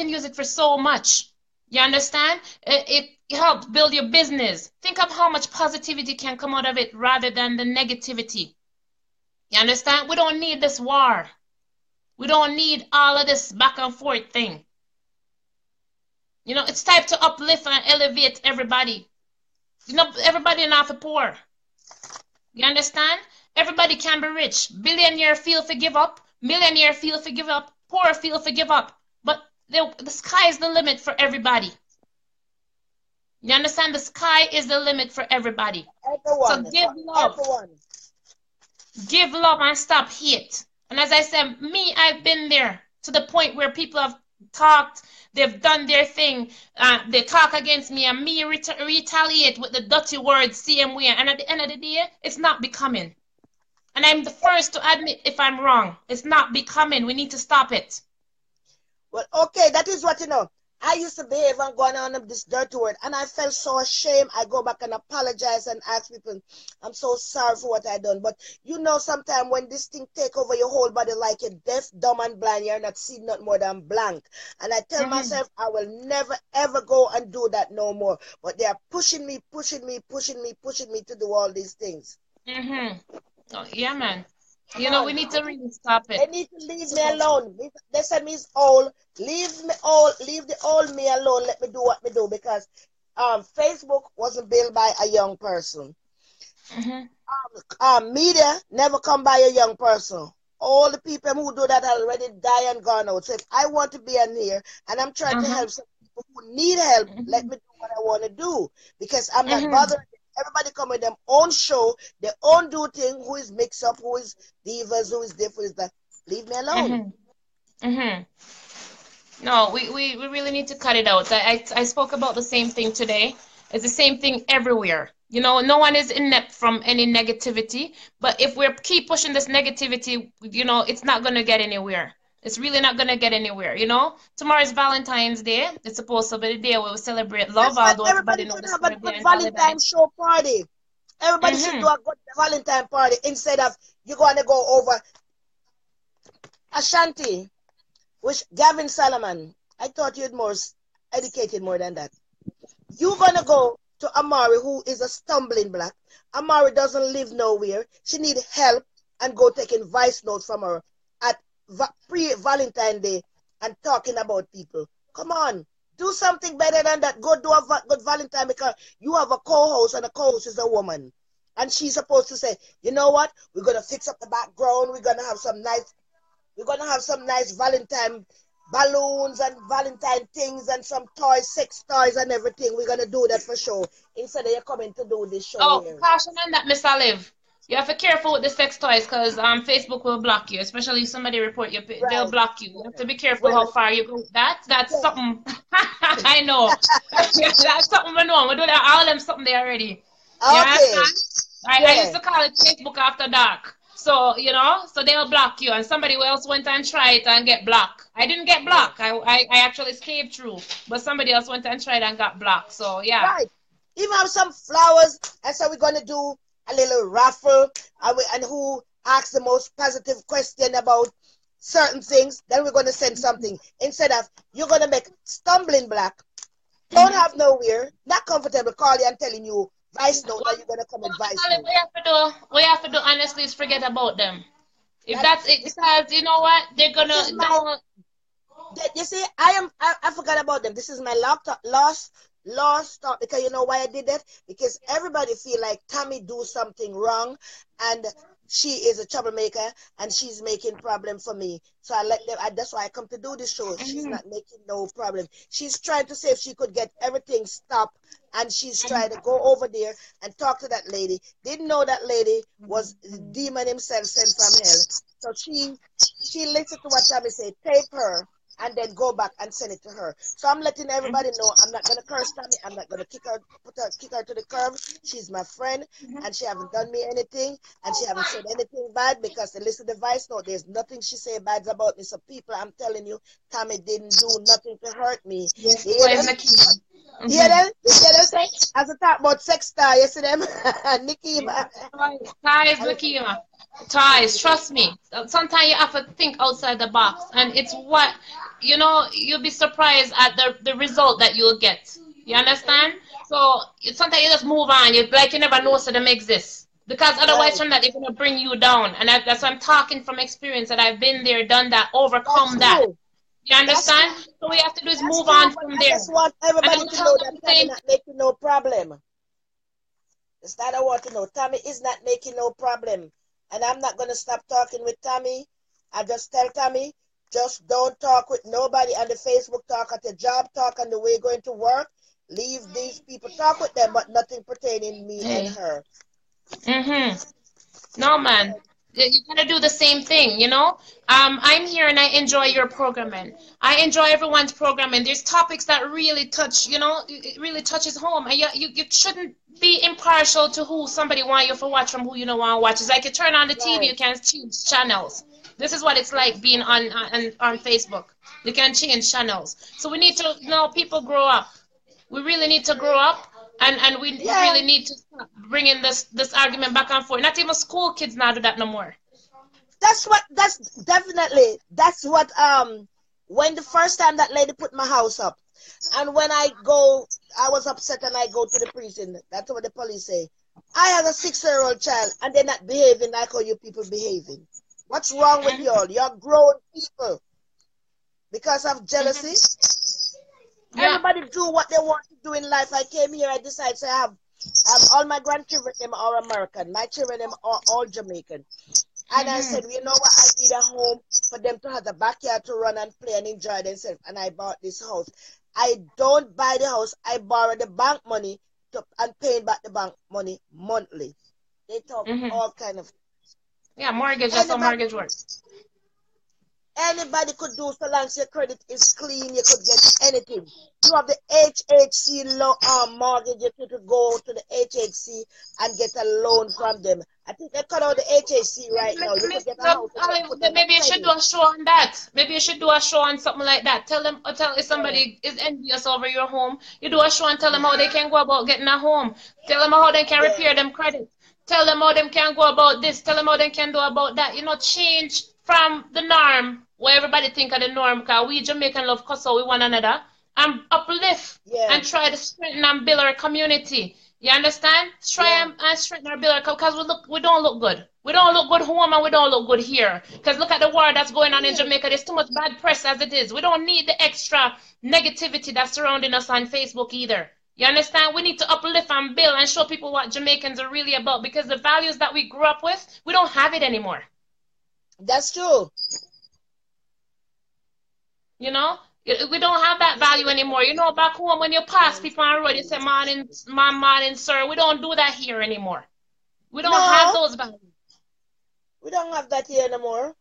Speaker 2: use it for so much. You understand? It helps build your business. Think of how much positivity can come out of it rather than the negativity. You understand? We don't need this war. We don't need all of this back and forth thing. You know, it's time to uplift and elevate everybody. You know, everybody not for poor. You understand? Everybody can be rich. Billionaire feel to give up. Millionaire feel to give up. Poor feel to give up. But the sky is the limit for everybody. You understand? The sky is the limit for everybody. So
Speaker 1: Everyone.
Speaker 2: give
Speaker 1: For
Speaker 2: love.
Speaker 1: everyone.
Speaker 2: Give love and stop hate. And as I said, me, I've been there to the point where people have talked, they've done their thing, they talk against me, and me retaliate with the dirty words, same way. And at the end of the day, it's not becoming. And I'm the first to admit if I'm wrong. It's not becoming. We need to stop it.
Speaker 1: Well, okay, that is what you know. I used to behave and go on this dirty word, and I felt so ashamed. I go back and apologize and ask people, I'm so sorry for what I done. But you know, sometimes when this thing take over your whole body like you're deaf, dumb, and blind, you're not seeing nothing more than blank. And I tell
Speaker 2: Mm-hmm.
Speaker 1: myself, I will never ever go and do that no more. But they are pushing me, pushing me, pushing me, pushing me to do all these things.
Speaker 2: Mm-hmm. Oh, yeah, man.
Speaker 1: Come
Speaker 2: You know, we
Speaker 1: on.
Speaker 2: need to really stop
Speaker 1: They
Speaker 2: it.
Speaker 1: need to leave me
Speaker 2: So,
Speaker 1: alone. They said me's old. Leave me old. Leave the old me alone. Let me do what me do because Facebook wasn't built by a young person.
Speaker 2: mm-hmm.
Speaker 1: Media never come by a young person. All the people who do that already die and gone out. So if I want to be in here and I'm trying to
Speaker 2: Uh-huh.
Speaker 1: help some people who need help, let
Speaker 2: Mm-hmm.
Speaker 1: me do what I want to do because I'm not
Speaker 2: Mm-hmm.
Speaker 1: bothering. Everybody come with their own show, their own do thing. Who is mix up? Who is divas? Who is different? Who is that? Leave me alone.
Speaker 2: Mm-hmm. Mm-hmm. No, we really need to cut it out. I spoke about the same thing today. It's the same thing everywhere. You know, no one is inept from any negativity. But if we keep pushing this negativity, you know, it's not going to get anywhere. It's really not going to get anywhere. You know, tomorrow is Valentine's Day. It's supposed to be the day where we celebrate love,
Speaker 1: That's why
Speaker 2: although everybody
Speaker 1: everybody
Speaker 2: knows
Speaker 1: should
Speaker 2: the
Speaker 1: have a
Speaker 2: story
Speaker 1: good
Speaker 2: behind Valentine.
Speaker 1: Valentine show party. Everybody should do
Speaker 2: Mm-hmm.
Speaker 1: a good Valentine party instead of you going to go over Ashanti, which Gavin Solomon. I thought you'd more educated more than that. You're going to go to Amari, who is a stumbling block. Amari doesn't live nowhere. She need help and go taking voice notes from her at pre-Valentine Day and talking about people. Come on. Do something better than that. Go do a good Valentine because you have a co-host and a co-host is a woman. And she's supposed to say, you know what? We're going to fix up the background. We're going to have some nice. We're gonna have some nice Valentine balloons and Valentine things and some toys, sex toys and everything. We're gonna do that for sure. Instead of you coming to do this show
Speaker 2: Oh,
Speaker 1: here.
Speaker 2: caution on that, Miss Olive. You have to be careful with the sex toys because Facebook will block you, especially if somebody report you. They'll
Speaker 1: Right.
Speaker 2: block you. You have to be careful
Speaker 1: Well,
Speaker 2: how far you go with that. That's
Speaker 1: yeah.
Speaker 2: something I know. That's something we know. We do that all them something there already. You
Speaker 1: Okay.
Speaker 2: understand? I used
Speaker 1: Yeah.
Speaker 2: to call it Facebook after dark. So, so they'll block you and somebody else went and tried it and get blocked. I didn't get
Speaker 1: Yeah.
Speaker 2: blocked. I actually escaped through, but somebody else went and tried and got blocked. So, yeah.
Speaker 1: Right. Even have some flowers, and so we're gonna do a little raffle, and who asks the most positive question about certain things, then we're gonna send something. Instead of you're gonna make stumbling black, don't
Speaker 2: Mhm.
Speaker 1: have nowhere, not comfortable, calling and telling you vice note that
Speaker 2: Well,
Speaker 1: you're gonna come
Speaker 2: well,
Speaker 1: advise
Speaker 2: Miss
Speaker 1: me.
Speaker 2: Olive, we have to do honestly is forget about them. If
Speaker 1: That
Speaker 2: that's it,
Speaker 1: this,
Speaker 2: because you know what? They're
Speaker 1: this is
Speaker 2: gonna
Speaker 1: my
Speaker 2: don't.
Speaker 1: you see, I forgot about them. This is my lost thought because you know why I did that? Because everybody feel like Tammy do something wrong and she is a troublemaker and she's making problem for me. So I let them that's why I come to do this show. She's
Speaker 2: Mhm,
Speaker 1: not making no problem. She's trying to see if she could get everything stopped and she's trying to
Speaker 2: mhm,
Speaker 1: go over there and talk to that lady. Didn't know that lady was the demon himself sent from hell. So she listened to what Tammy said, tape her and then go back and send it to her. So I'm letting everybody know I'm not gonna curse Tammy. I'm not gonna kick her to the curb. She's my friend,
Speaker 2: mhm.
Speaker 1: and she haven't done me anything, and she haven't said anything bad because they listen to the voice note. There's nothing she say bad about me. So people, I'm telling you, Tammy didn't do nothing to hurt me.
Speaker 2: Yes,
Speaker 1: You hear
Speaker 2: where's
Speaker 1: them?
Speaker 2: Nikki?
Speaker 1: You hear
Speaker 2: Mm-hmm.
Speaker 1: them? You hear them say? As I talk about sex star, you see them? Nikki,
Speaker 2: Yeah, ties, Lakia. Ties, trust me. Sometimes you have to think outside the box, and it's what you'll be surprised at the result that you'll get. You understand? So sometimes you just move on. You never know so them exist. Because otherwise,
Speaker 1: right.
Speaker 2: from that, they're gonna bring you down. And that's why I'm talking from experience that I've been there, done that,
Speaker 1: That's
Speaker 2: overcome that.
Speaker 1: true.
Speaker 2: You
Speaker 1: That's true.
Speaker 2: understand? So we have to do is
Speaker 1: That's
Speaker 2: move
Speaker 1: true.
Speaker 2: on
Speaker 1: But
Speaker 2: from
Speaker 1: I
Speaker 2: there.
Speaker 1: just want
Speaker 2: And
Speaker 1: everybody
Speaker 2: I'm
Speaker 1: to know
Speaker 2: telling
Speaker 1: that
Speaker 2: them the
Speaker 1: Tammy
Speaker 2: same.
Speaker 1: not making no problem. It's that I want to know. Tammy is not making no problem. And I'm not going to stop talking with Tammy. I just tell Tammy, just don't talk with nobody on the Facebook talk at the job talk on the way going to work. Leave these people. Talk with them, but nothing pertaining me and
Speaker 2: Hey.
Speaker 1: her.
Speaker 2: Mm-hmm. No, man. You gotta do the same thing. I'm here and I enjoy your programming. I enjoy everyone's programming. There's topics that really it really touches home. And you shouldn't be impartial to who somebody want you to watch from who you don't want to watch. It's like you turn on the TV,
Speaker 1: Right.
Speaker 2: you can change channels. This is what it's like being on Facebook. You can change channels. So we need to, people grow up. We really need to grow up and we
Speaker 1: Yeah,
Speaker 2: really need to stop bringing this argument back and forth. Not even school kids now do that no more.
Speaker 1: that's definitely, that's what, when the first time that lady put my house up, and when I was upset and I go to the prison. That's what the police say. I have a 6-year-old child and they're not behaving like how you people behaving. What's wrong with
Speaker 2: Hmm.
Speaker 1: y'all? You're grown people. Because of jealousy,
Speaker 2: Hmm. Yeah.
Speaker 1: everybody do what they want to do in life. I came here, I decided to have all my grandchildren, them are American. My children, them are all Jamaican. And I
Speaker 2: Hmm.
Speaker 1: said, you know what? I need a home for them to have a backyard to run and play and enjoy themselves. And I bought this house. I don't buy the house. I borrow the bank money and paying back the bank money monthly. They talk
Speaker 2: Hmm.
Speaker 1: all kind of
Speaker 2: Yeah, mortgage, that's how
Speaker 1: anybody
Speaker 2: mortgage works.
Speaker 1: anybody could do so long as your credit is clean. You could get anything. You have the HHC mortgage. You could go to the HHC and get a loan from them. I think they cut out the HHC right now. You could get a house and just put on a
Speaker 2: Maybe you should do
Speaker 1: credit.
Speaker 2: a show on that. Maybe you should do a show on something like that. Tell if
Speaker 1: Yeah,
Speaker 2: somebody is envious over your home, you do a show and tell them how they can go about getting a home. Tell them how they can
Speaker 1: yeah,
Speaker 2: repair them credit. Tell them how they can go about this. Tell them how they can do about that. Change from the norm where everybody think of the norm. Cause we Jamaican love cuss out with one another and uplift
Speaker 1: yeah,
Speaker 2: and try to strengthen and build our community. You understand? Try
Speaker 1: yeah.
Speaker 2: and strengthen our builder because we don't look good. We don't look good home and we don't look good here. Because look at the war that's going on in
Speaker 1: Yeah.
Speaker 2: Jamaica. There's too much bad press as it is. We don't need the extra negativity that's surrounding us on Facebook either. You understand? We need to uplift and build and show people what Jamaicans are really about because the values that we grew up with, we don't have it anymore.
Speaker 1: That's true.
Speaker 2: You know, we don't have that value anymore. You know, back home when you pass people on the road, you say morning, morning, sir. We don't do that here anymore. We don't have
Speaker 1: No,
Speaker 2: those values.
Speaker 1: we don't have that here anymore.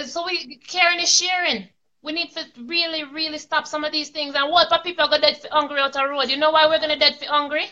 Speaker 2: So we caring is sharing. We need to really, really stop some of these things. And what? But people are gonna dead for hungry out the road. You know why we're gonna dead for hungry?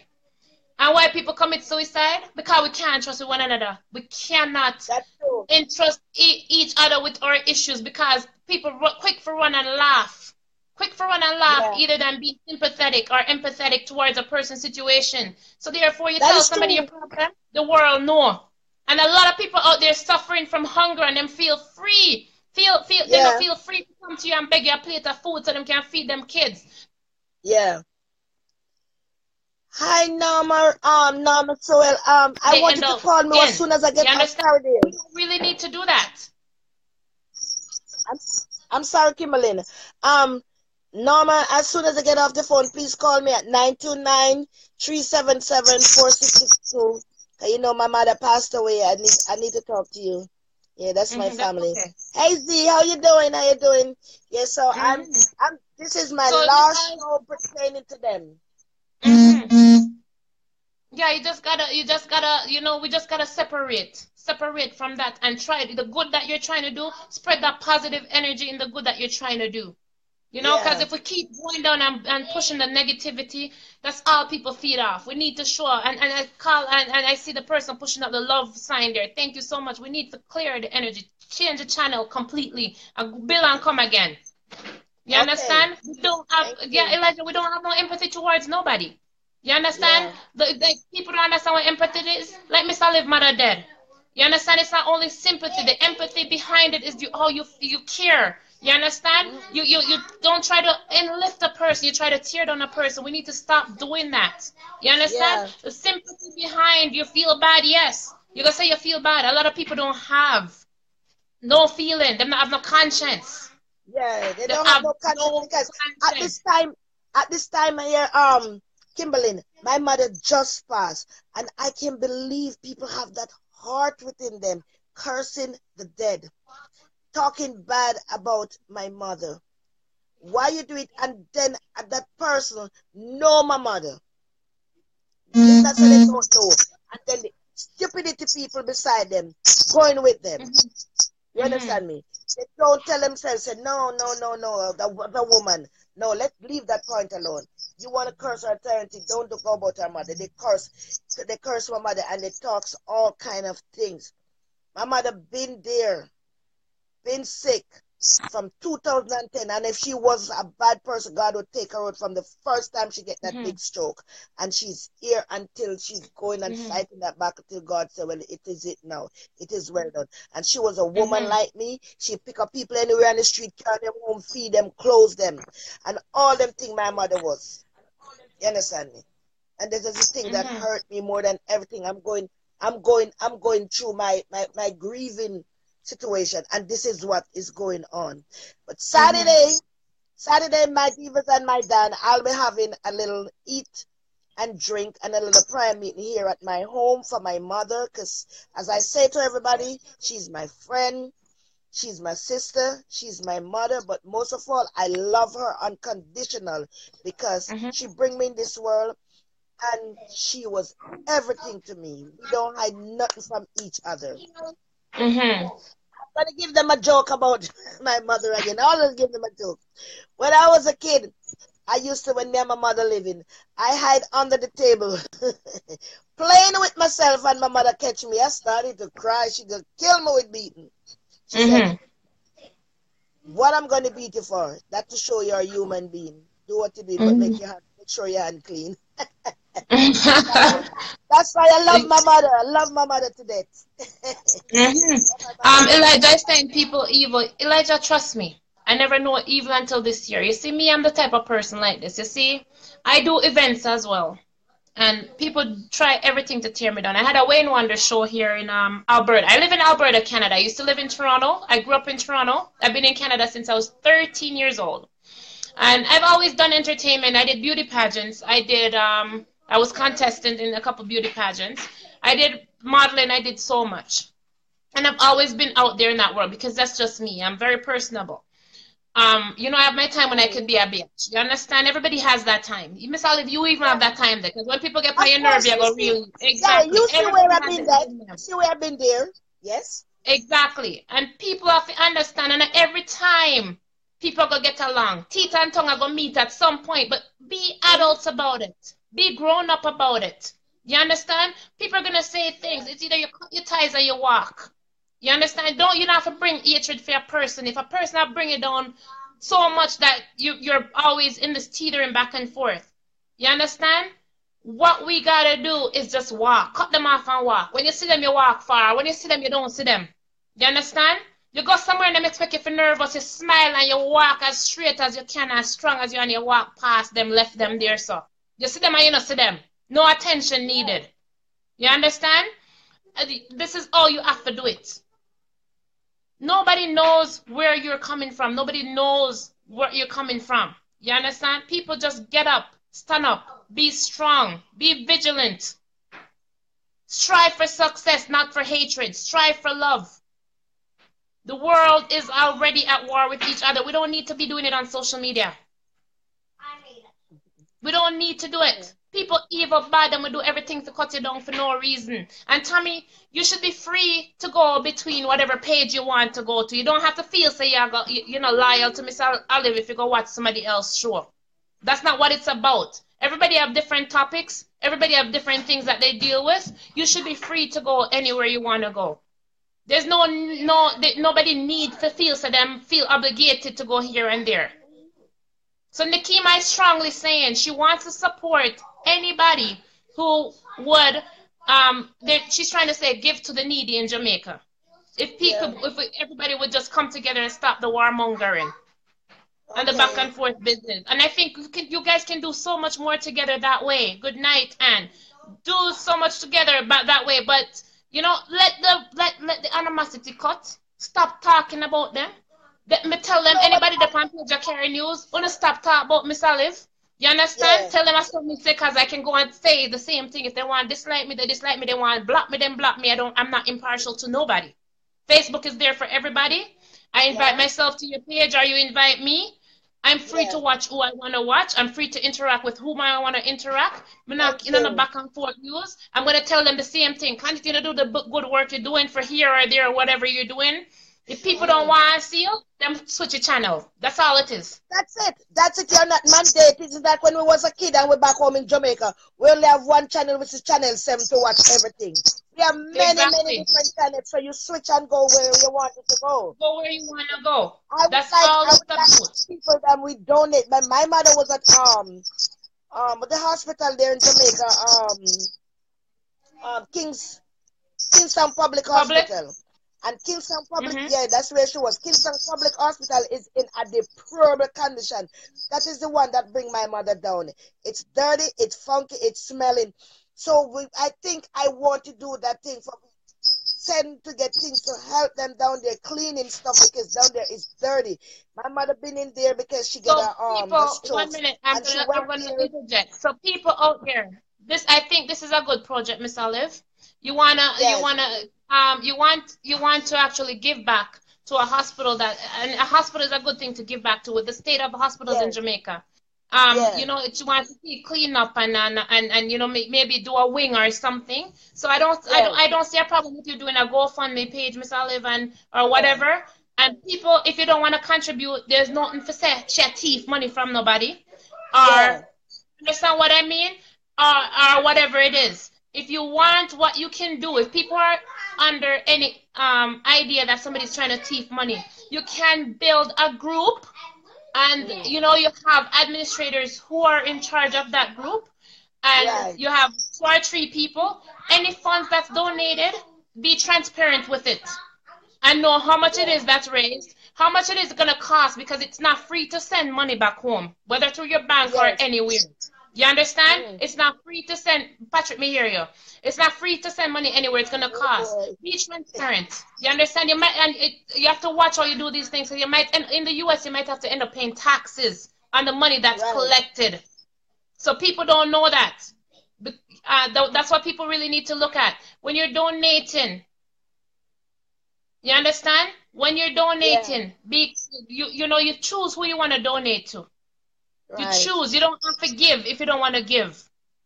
Speaker 2: And why people commit suicide? Because we can't trust one another. We cannot
Speaker 1: That's true.
Speaker 2: entrust each other with our issues because people quick for run and laugh. Quick for run and laugh
Speaker 1: Yeah,
Speaker 2: either than be sympathetic or empathetic towards a person's situation. So therefore you
Speaker 1: that
Speaker 2: tell
Speaker 1: is
Speaker 2: somebody your
Speaker 1: true.
Speaker 2: problem, the world know. And a lot of people out there suffering from hunger and them feel free. Them
Speaker 1: Yeah,
Speaker 2: feel free to come to you and beg you a plate of food so them can feed them kids.
Speaker 1: yeah. Hi, Norma. Norma Soel. I
Speaker 2: They
Speaker 1: want
Speaker 2: end
Speaker 1: you to
Speaker 2: up
Speaker 1: call me as
Speaker 2: in.
Speaker 1: soon as I get
Speaker 2: You
Speaker 1: off
Speaker 2: understand? We
Speaker 1: Paradise.
Speaker 2: don't really need to do that.
Speaker 1: I'm, I'm sorry, Kimberly. Um, Norma, as soon as I get off the phone, please call me at 929-377-4662. You know, my mother passed away. I need to talk to you. Yeah, that's my
Speaker 2: That's
Speaker 1: family.
Speaker 2: okay.
Speaker 1: Hey Z, how you doing? How you doing? Yeah, so
Speaker 2: Hmm.
Speaker 1: this is my
Speaker 2: So
Speaker 1: last show pertaining to them.
Speaker 2: mhm. Yeah, we just gotta separate from that and try the good that you're trying to do, spread that positive energy in the good that you're trying to do. Because
Speaker 1: Yeah,
Speaker 2: if we keep going down and pushing the negativity, that's all people feed off. We need to show, and I call, and I see the person pushing up the love sign there. Thank you so much. We need to clear the energy, change the channel completely, and build and come again. You
Speaker 1: okay.
Speaker 2: understand? We don't have,
Speaker 1: Thank
Speaker 2: yeah,
Speaker 1: you.
Speaker 2: Elijah, we don't have no empathy towards nobody. You understand?
Speaker 1: Yeah,
Speaker 2: People don't understand what empathy is. Like Mr. Live Mother dead. You understand? It's not only sympathy. The empathy behind it is how you care. You understand? You don't try to enlift a person. You try to tear down a person. We need to stop doing that. You understand?
Speaker 1: yeah,
Speaker 2: The sympathy behind you feel bad. Yes, you gonna say you feel bad. A lot of people don't have no feeling. They don't have no conscience.
Speaker 1: yeah. They
Speaker 2: They
Speaker 1: don't have
Speaker 2: have
Speaker 1: no conscience
Speaker 2: no
Speaker 1: because at
Speaker 2: conscience.
Speaker 1: this time, at this time of year, Kimberly, my mother just passed, and I can believe people have that heart within them, cursing the dead, talking bad about my mother. Why you do it? And then that person know my mother. It's not so they don't know. And then the stupidity people beside them going with them. You
Speaker 2: Mm-hmm.
Speaker 1: understand me? They don't tell themselves, say, no, no, no, no, the woman. No, let's leave that point alone. You want to curse her eternity, don't go about her mother. They curse my mother and they talks all kind of things. My mother been there, been sick from 2010, and if she was a bad person, God would take her out from the first time she get that
Speaker 2: Mm-hmm.
Speaker 1: big stroke, and she's here until she's going and
Speaker 2: Mm-hmm.
Speaker 1: fighting that back until God said, well, it is it now, it is well done. And she was a woman
Speaker 2: Mm-hmm.
Speaker 1: like me. She pick up people anywhere on the street, carry them home, feed them, clothe them, and all them thing my mother was. You understand me? And this is the thing that
Speaker 2: Mm-hmm.
Speaker 1: hurt me more than everything. I'm going through my grieving situation, and this is what is going on. But
Speaker 2: Mm-hmm.
Speaker 1: Saturday, my divas and my Dan, I'll be having a little eat and drink and a little prayer meeting here at my home for my mother. Because as I say to everybody, she's my friend, she's my sister, she's my mother, but most of all, I love her unconditional because
Speaker 2: Mm-hmm.
Speaker 1: she bring me in this world and she was everything to me. We don't hide nothing from each other.
Speaker 2: Mm-hmm.
Speaker 1: I'm gonna give them a joke about my mother again. I always give them a joke. When I was a kid, I used to, when me and my mother living, I hide under the table, playing with myself, and my mother catch me. I started to cry. She could kill me with beating. She said,
Speaker 2: Mm-hmm.
Speaker 1: "What I'm gonna beat you for? That to show you're a human being. Do what you did, but
Speaker 2: Mm-hmm.
Speaker 1: make sure your hand clean." That's why I love my mother. I love my mother to death.
Speaker 2: Mm-hmm.
Speaker 1: My mother is my
Speaker 2: Elijah is saying people evil. Elijah, trust me. I never know evil until this year. You see, me, I'm the type of person like this. You see, I do events as well. And people try everything to tear me down. I had a Wayne Wonder show here in Alberta. I live in Alberta, Canada. I used to live in Toronto. I grew up in Toronto. I've been in Canada since I was 13 years old. And I've always done entertainment. I did beauty pageants. I was contestant in a couple beauty pageants. I did modeling. I did so much. And I've always been out there in that world because that's just me. I'm very personable. I have my time when I could be a bitch. You understand? Everybody has that time. Miss Olive, you even have that time there. Because when people get on your nerve, you go really
Speaker 1: Yeah,
Speaker 2: exactly.
Speaker 1: you see where
Speaker 2: Everybody
Speaker 1: I've
Speaker 2: has
Speaker 1: been
Speaker 2: it
Speaker 1: there.
Speaker 2: in them.
Speaker 1: See where I've been there. Yes.
Speaker 2: Exactly. And people have to understand, and every time people are gonna get along. Teeth and tongue are gonna meet at some point, but be adults about it. Be grown up about it. You understand? People are gonna say things. It's either you cut your ties or you walk. You understand? You don't have to bring hatred for a person. If a person have bring it down so much that you're always in this teetering back and forth. You understand? What we gotta do is just walk. Cut them off and walk. When you see them, you walk far. When you see them, you don't see them. You understand? You go somewhere and them expect you to nervous. You smile and you walk as straight as you can, as strong as you, and you walk past them, left them there. So you see them and you don't see them. No attention needed. You understand? This is all you have to do it. Nobody knows where you're coming from. Nobody knows where you're coming from. You understand? People just get up, stand up, be strong, be vigilant. Strive for success, not for hatred. Strive for love. The world is already at war with each other. We don't need to be doing it on social media. We don't need to do it. People evil, bad, and we do everything to cut you down for no reason. And Tommy, you should be free to go between whatever page you want to go to. You don't have to feel say you're not loyal to Miss Olive if you go watch somebody else's show. That's not what it's about. Everybody have different topics. Everybody have different things that they deal with. You should be free to go anywhere you want to go. There's nobody need to feel so them feel obligated to go here and there. So Nikema is strongly saying she wants to support anybody who would she's trying to say give to the needy in Jamaica. If everybody would just come together and stop the warmongering and the back and forth business. And I think you guys can do so much more together that way. Good night, and do so much together about that way. But let the animosity cut. Stop talking about them. Let me tell them anybody that on page carry news, wanna stop talking about Miss Olive. You understand? Tell them I saw me say cause I can go and say the same thing. If they want to dislike me, they dislike me. They want to block me, then block me. I'm not impartial to nobody. Facebook is there for everybody. I invite myself to your page or you invite me. I'm free to watch who I want to watch. I'm free to interact with whom I want to interact. I'm not in the back and forth news. I'm going to tell them the same thing. Continue to do the good work you're doing for here or there or whatever you're doing. If people don't want to see you, then switch your channel. That's all it is.
Speaker 1: That's it. That's it. You're not mandated. It's like when we was a kid and we're back home in Jamaica, we only have one channel, which is Channel 7, to watch everything. We have many different channels, so you switch and go where you want it to go.
Speaker 2: Go where you want to go. That's all it's about.
Speaker 1: People that we donate. My mother was at the hospital there in Jamaica, Kingston Public Hospital. And Kingston Public, that's where she was. Kingston Public Hospital is in a deplorable condition. That is the one that bring my mother down. It's dirty, it's funky, it's smelling. So I think I want to do that thing for send to get things to help them down there cleaning stuff because down there is dirty. My mother been in there because she got a stroke.
Speaker 2: 1 minute, I'm gonna interject. So people out there, I think this is a good project, Miss Olive. You want to actually give back to a hospital and a hospital is a good thing to give back to with the state of hospitals in Jamaica. You want to see clean up and maybe do a wing or something. So I don't see a problem with you doing a GoFundMe page, Miss Olive, or whatever. And people, if you don't want to contribute, there's nothing for share thief money from nobody. Or understand what I mean? Or whatever it is. If you want what you can do, if people are under any idea that somebody's trying to thief money, you can build a group and you have administrators who are in charge of that group and you have 2 or 3 people. Any funds that's donated, be transparent with it and know how much it is that's raised, how much it is going to cost, because it's not free to send money back home, whether through your bank or anywhere. You understand? It's not free to send. Patrick, me hear you. It's not free to send money anywhere. It's gonna cost. Be transparent. You understand? You have to watch how you do these things. So you might, in the U.S., you might have to end up paying taxes on the money that's collected. So people don't know that. That's what people really need to look at when you're donating. You understand? When you're
Speaker 1: Yeah.
Speaker 2: donating, you choose who you want to donate to. You
Speaker 1: Right.
Speaker 2: choose. You don't have to give if you don't want to give.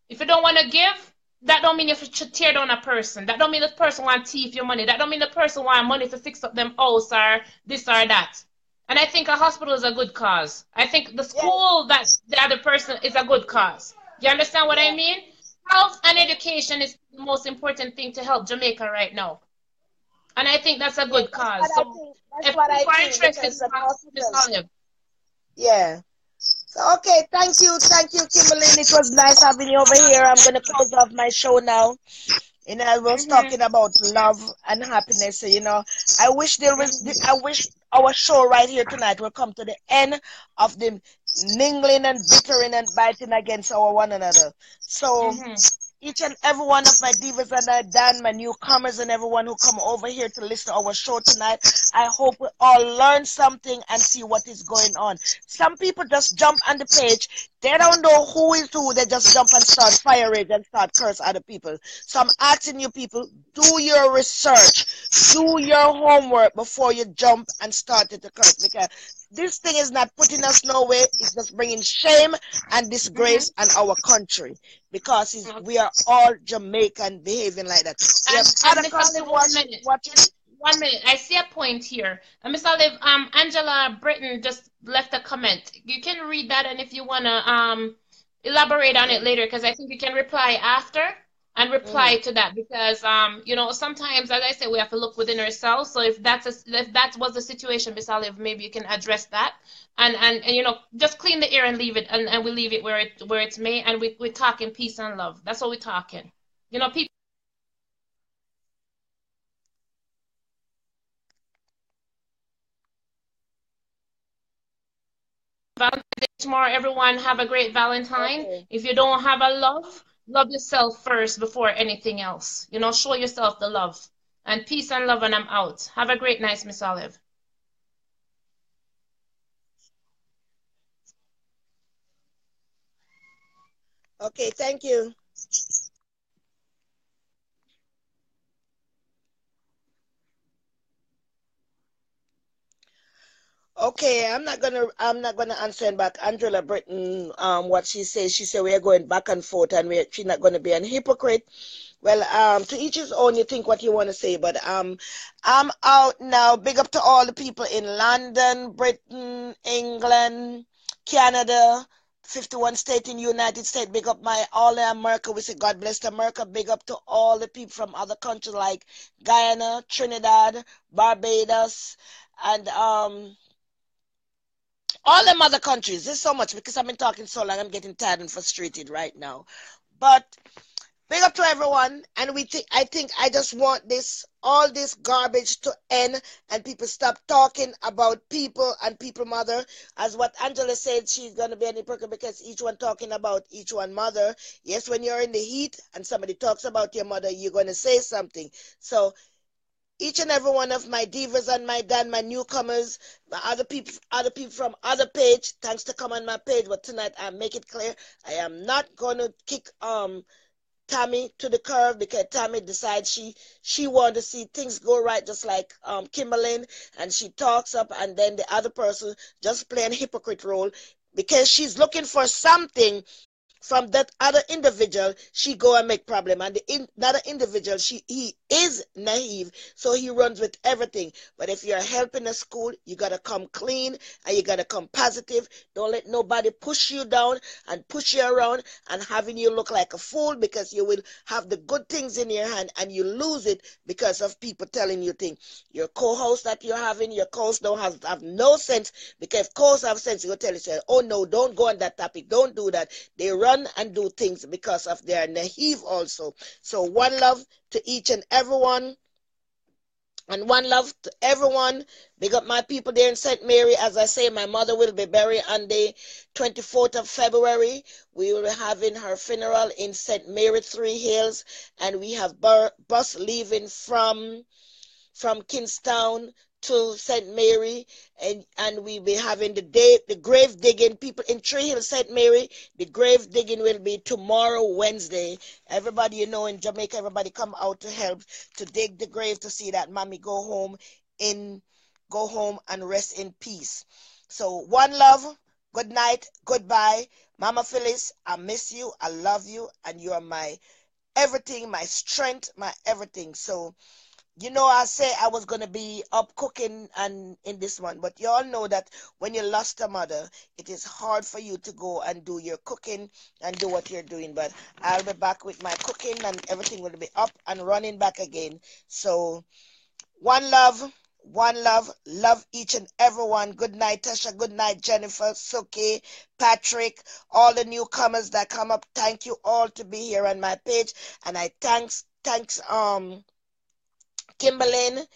Speaker 2: If you don't want to give, that don't mean you should tear down a person. That don't mean the person want to thief your money. That don't mean the person want money to fix up them house or this or that. And I think a hospital is a good cause. I think the
Speaker 1: Yeah.
Speaker 2: school that the other person is a good cause. You understand what I
Speaker 1: Yeah.
Speaker 2: mean? Health and education is the most important thing to help Jamaica right now. And I think that's a
Speaker 1: Yeah.
Speaker 2: good cause. So
Speaker 1: That's
Speaker 2: if
Speaker 1: what I
Speaker 2: people are
Speaker 1: think
Speaker 2: interested,
Speaker 1: because the
Speaker 2: talk to Miss
Speaker 1: hospitals.
Speaker 2: Olive.
Speaker 1: Yeah. So, okay, thank you, Kimberly. It was nice having you over here. I'm gonna close off my show now. I was
Speaker 2: Mm-hmm.
Speaker 1: talking about love and happiness. So, I wish
Speaker 2: Mm-hmm.
Speaker 1: I wish our show right here tonight will come to the end of the mingling and bickering and biting against our one another. So,
Speaker 2: Mm-hmm.
Speaker 1: each and every one of my divas and I, Dan, my newcomers, and everyone who come over here to listen to our show tonight. I hope we all learn something and see what is going on. Some people just jump on the page. They don't know who is who. They just jump and start fire rage and start curse other people. So I'm asking you people, do your research. Do your homework before you jump and start to curse, because this thing is not putting us nowhere. It's just bringing shame and disgrace
Speaker 2: Mm-hmm.
Speaker 1: on our country, because we
Speaker 2: Okay.
Speaker 1: are all Jamaican behaving like that. We have
Speaker 2: And
Speaker 1: other
Speaker 2: Miss
Speaker 1: country
Speaker 2: Olive, 1 minute.
Speaker 1: watching.
Speaker 2: 1 minute. I see a point here. And Miss Olive, Angela Britton just left a comment. You can read that, and if you wanna elaborate on it
Speaker 1: Mm,
Speaker 2: later, because I think you can reply after and reply
Speaker 1: mm.
Speaker 2: to that, because sometimes, as I say, we have to look within ourselves. So if that was the situation, Miss Olive, maybe you can address that, and just clean the air and leave it, and we leave it where it's made, and we talk in peace and love. That's what we're talking. People. Valentine's Day tomorrow, everyone. Have a great Valentine.
Speaker 1: Okay.
Speaker 2: If you don't have a love, love yourself first before anything else. Show yourself the love. And peace and love, and I'm out. Have a great night, Miss Olive.
Speaker 1: Okay, thank you. Okay, I'm not gonna answer back Angela Britton what she says. She said we are going back and forth and she's not gonna be an hypocrite. Well, to each his own, you think what you want to say, but I'm out now. Big up to all the people in London, Britain, England, Canada, 51 state in United States. Big up my all in America. We say God bless America. Big up to all the people from other countries like Guyana, Trinidad, Barbados, and all them other countries. There's so much because I've been talking so long. I'm getting tired and frustrated right now. But big up to everyone, and I think I just want all this garbage to end, and people stop talking about people and people mother. As what Angela said, she's gonna be an hypocrite because each one talking about each one mother. Yes, when you're in the heat and somebody talks about your mother, you're gonna say something. So each and every one of my divas and my newcomers, my other people from other page, thanks to come on my page. But tonight I make it clear I am not gonna kick Tammy to the curve, because Tammy decides she want to see things go right, just like Kimberly, and she talks up, and then the other person just playing hypocrite role because she's looking for something from that other individual. She go and make problem, and the other individual, he is naive, so he runs with everything. But if you're helping a school, you got to come clean and you got to come positive. Don't let nobody push you down and push you around and having you look like a fool, because you will have the good things in your hand and you lose it because of people telling you things. Your co-host that you're having, your co-host don't have no sense, because if co-hosts have sense, you will tell you, say, oh no, don't go on that topic, don't do that. They run and do things because of their naive also. So one love to each and everyone. And one love to everyone. Big up my people there in St. Mary. As I say, my mother will be buried on the 24th of February. We will be having her funeral in St. Mary, Three Hills. And we have bus leaving from Kingstown to St. Mary, and we be having the grave digging. People in Tree Hill, St. Mary, the grave digging will be tomorrow, Wednesday. Everybody, in Jamaica, everybody come out to help to dig the grave to see that mommy go home in go home and rest in peace. So one love, good night, goodbye. Mama Phyllis, I miss you, I love you, and you are my everything, my strength, my everything. So I say I was gonna be up cooking and in this one, but you all know that when you lost a mother, it is hard for you to go and do your cooking and do what you're doing. But I'll be back with my cooking and everything will be up and running back again. So one love, one love, love each and everyone. Good night, Tasha. Good night, Jennifer, Suki, Patrick, all the newcomers that come up. Thank you all to be here on my page, and I thanks Kimberlyn,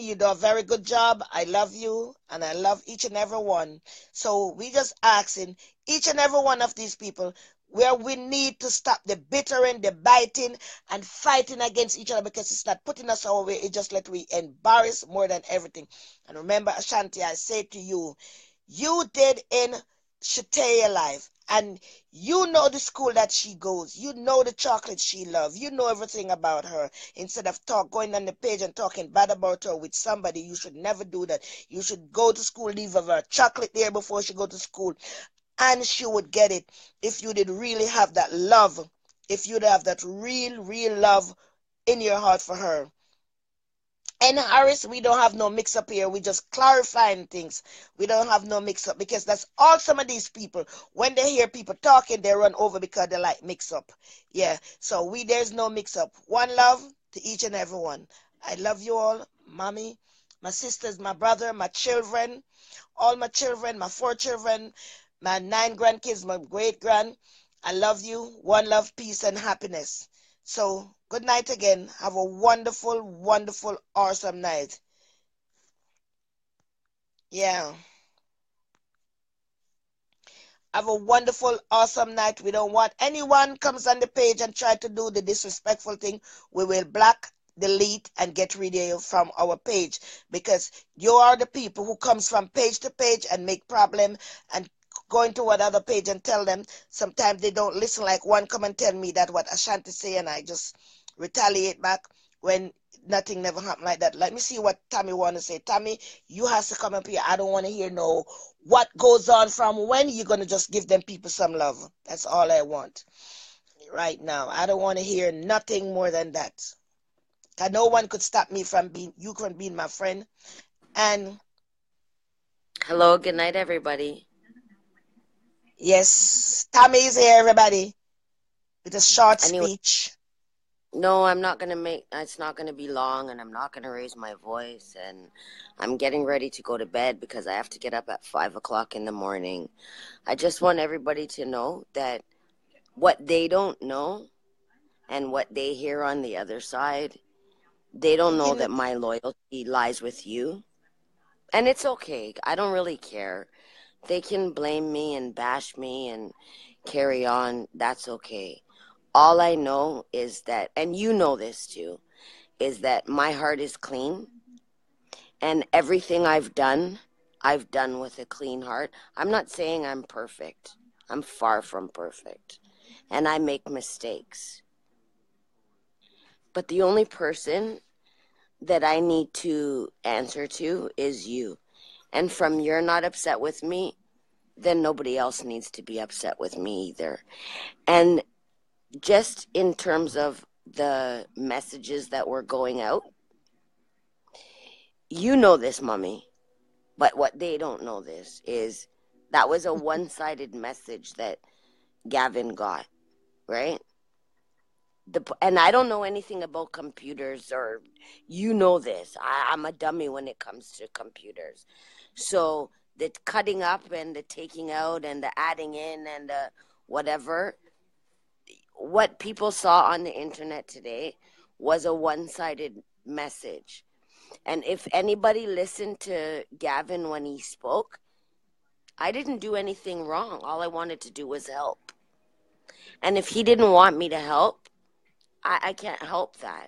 Speaker 1: you do a very good job. I love you and I love each and every one. So we just asking each and every one of these people where we need to stop the bittering, the biting, and fighting against each other because it's not putting us our way. It just let we embarrass more than everything. And remember, Ashanti, I say to you, you did in Shataya life. And you know the school that she goes. You know the chocolate she loves. You know everything about her. Instead of going on the page and talking bad about her with somebody, you should never do that. You should go to school, leave her chocolate there before she go to school. And she would get it if you did really have that love. If you'd have that real love in your heart for her. And Harris, we don't have no mix up here. We just clarifying things. We don't have no mix up because that's all some of these people. When they hear people talking, they run over because they like mix up. Yeah. So there's no mix up. One love to each and every one. I love you all, mommy, my sisters, my brother, my children, all my children, my 4 children, my 9 grandkids, my great grand. I love you. One love, peace, and happiness. So good night again. Have a wonderful, wonderful, awesome night. Yeah. Have a wonderful, awesome night. We don't want anyone comes on the page and try to do the disrespectful thing. We will block, delete, and get rid of you from our page because you are the people who comes from page to page and make problem and going to another page and tell them. Sometimes they don't listen. Like one come and tell me that what Ashanti say, and I just retaliate back when nothing never happened like that. Let me see what Tammy want to say. Tammy, you have to come up here. I don't want to hear no what goes on from when you're going to just give them people some love. That's all I want right now. I don't want to hear nothing more than that. Cause no one could stop me from being my friend. And
Speaker 3: hello, good night, everybody.
Speaker 1: Yes, Tammy is here, everybody, with a short speech.
Speaker 3: No, I'm not going to it's not going to be long, and I'm not going to raise my voice, and I'm getting ready to go to bed because I have to get up at 5 o'clock in the morning. I just want everybody to know that what they don't know and what they hear on the other side, they don't know that my loyalty lies with you. And it's okay. I don't really care. They can blame me and bash me and carry on. That's okay. All I know is that, and you know this too, is that my heart is clean. And everything I've done with a clean heart. I'm not saying I'm perfect. I'm far from perfect. And I make mistakes. But the only person that I need to answer to is you. And from you're not upset with me, then nobody else needs to be upset with me either. And just in terms of the messages that were going out, you know this, Mommy, but what they don't know this is that was a one-sided message that Gavin got, right? And I don't know anything about computers, or you know this. I'm a dummy when it comes to computers. So the cutting up and the taking out and the adding in and the whatever, what people saw on the internet today was a one-sided message. And if anybody listened to Gavin when he spoke, I didn't do anything wrong. All I wanted to do was help. And if he didn't want me to help, I can't help that.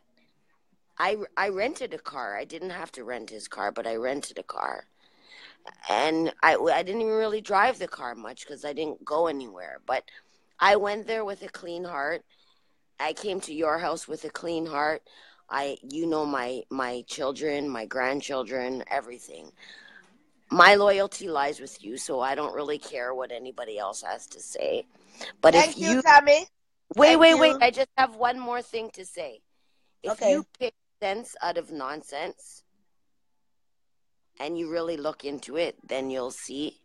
Speaker 3: I rented a car. I didn't have to rent his car, but I rented a car. And I didn't even really drive the car much because I didn't go anywhere. But I went there with a clean heart. I came to your house with a clean heart. You know, my children, my grandchildren, everything. My loyalty lies with you, so I don't really care what anybody else has to say. But if
Speaker 1: Thank you,
Speaker 3: you
Speaker 1: Tammy. Thank
Speaker 3: wait,
Speaker 1: you.
Speaker 3: I just have one more thing to say. If
Speaker 1: Okay.
Speaker 3: you pick sense out of nonsense and you really look into it, then you'll see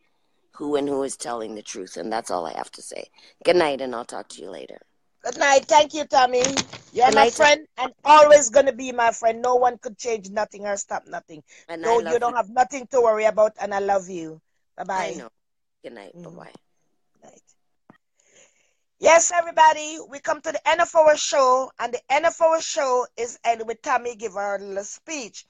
Speaker 3: who is telling the truth. And that's all I have to say. Good night, and I'll talk to you later.
Speaker 1: Good night. Thank you, Tommy. You're
Speaker 3: Good
Speaker 1: my
Speaker 3: night,
Speaker 1: friend and always going to be my friend. No one could change nothing or stop nothing.
Speaker 3: and I
Speaker 1: Though you
Speaker 3: love you.
Speaker 1: don't have nothing to worry about, and I love you.
Speaker 3: I
Speaker 1: Bye-bye.
Speaker 3: know. Good night. Bye-bye.
Speaker 1: Night. Yes, everybody, we come to the end of our show, and the end of our show is end with Tommy give her little speech.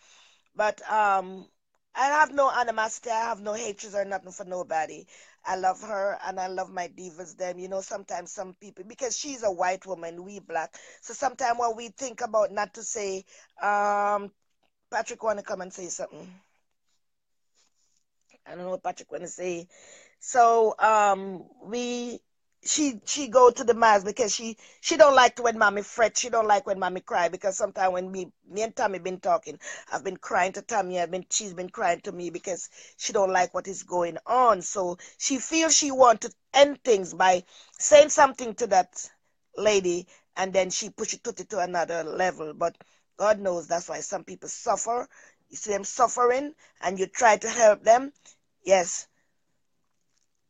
Speaker 1: But I have no animosity, I have no hatred or nothing for nobody. I love her and I love my divas them. You know, sometimes some people, because she's a white woman, we black. So sometimes when we think about not to say, Patrick wanna come and say something. I don't know what Patrick wanna say. So she go to the mass because she don't like when mommy fret. She don't like when mommy cry because sometimes when me and Tommy been talking, I've been crying to Tommy. She's been crying to me because she don't like what is going on. So she feels she want to end things by saying something to that lady, and then she push it to another level. But God knows that's why some people suffer. You see them suffering, and you try to help them. Yes,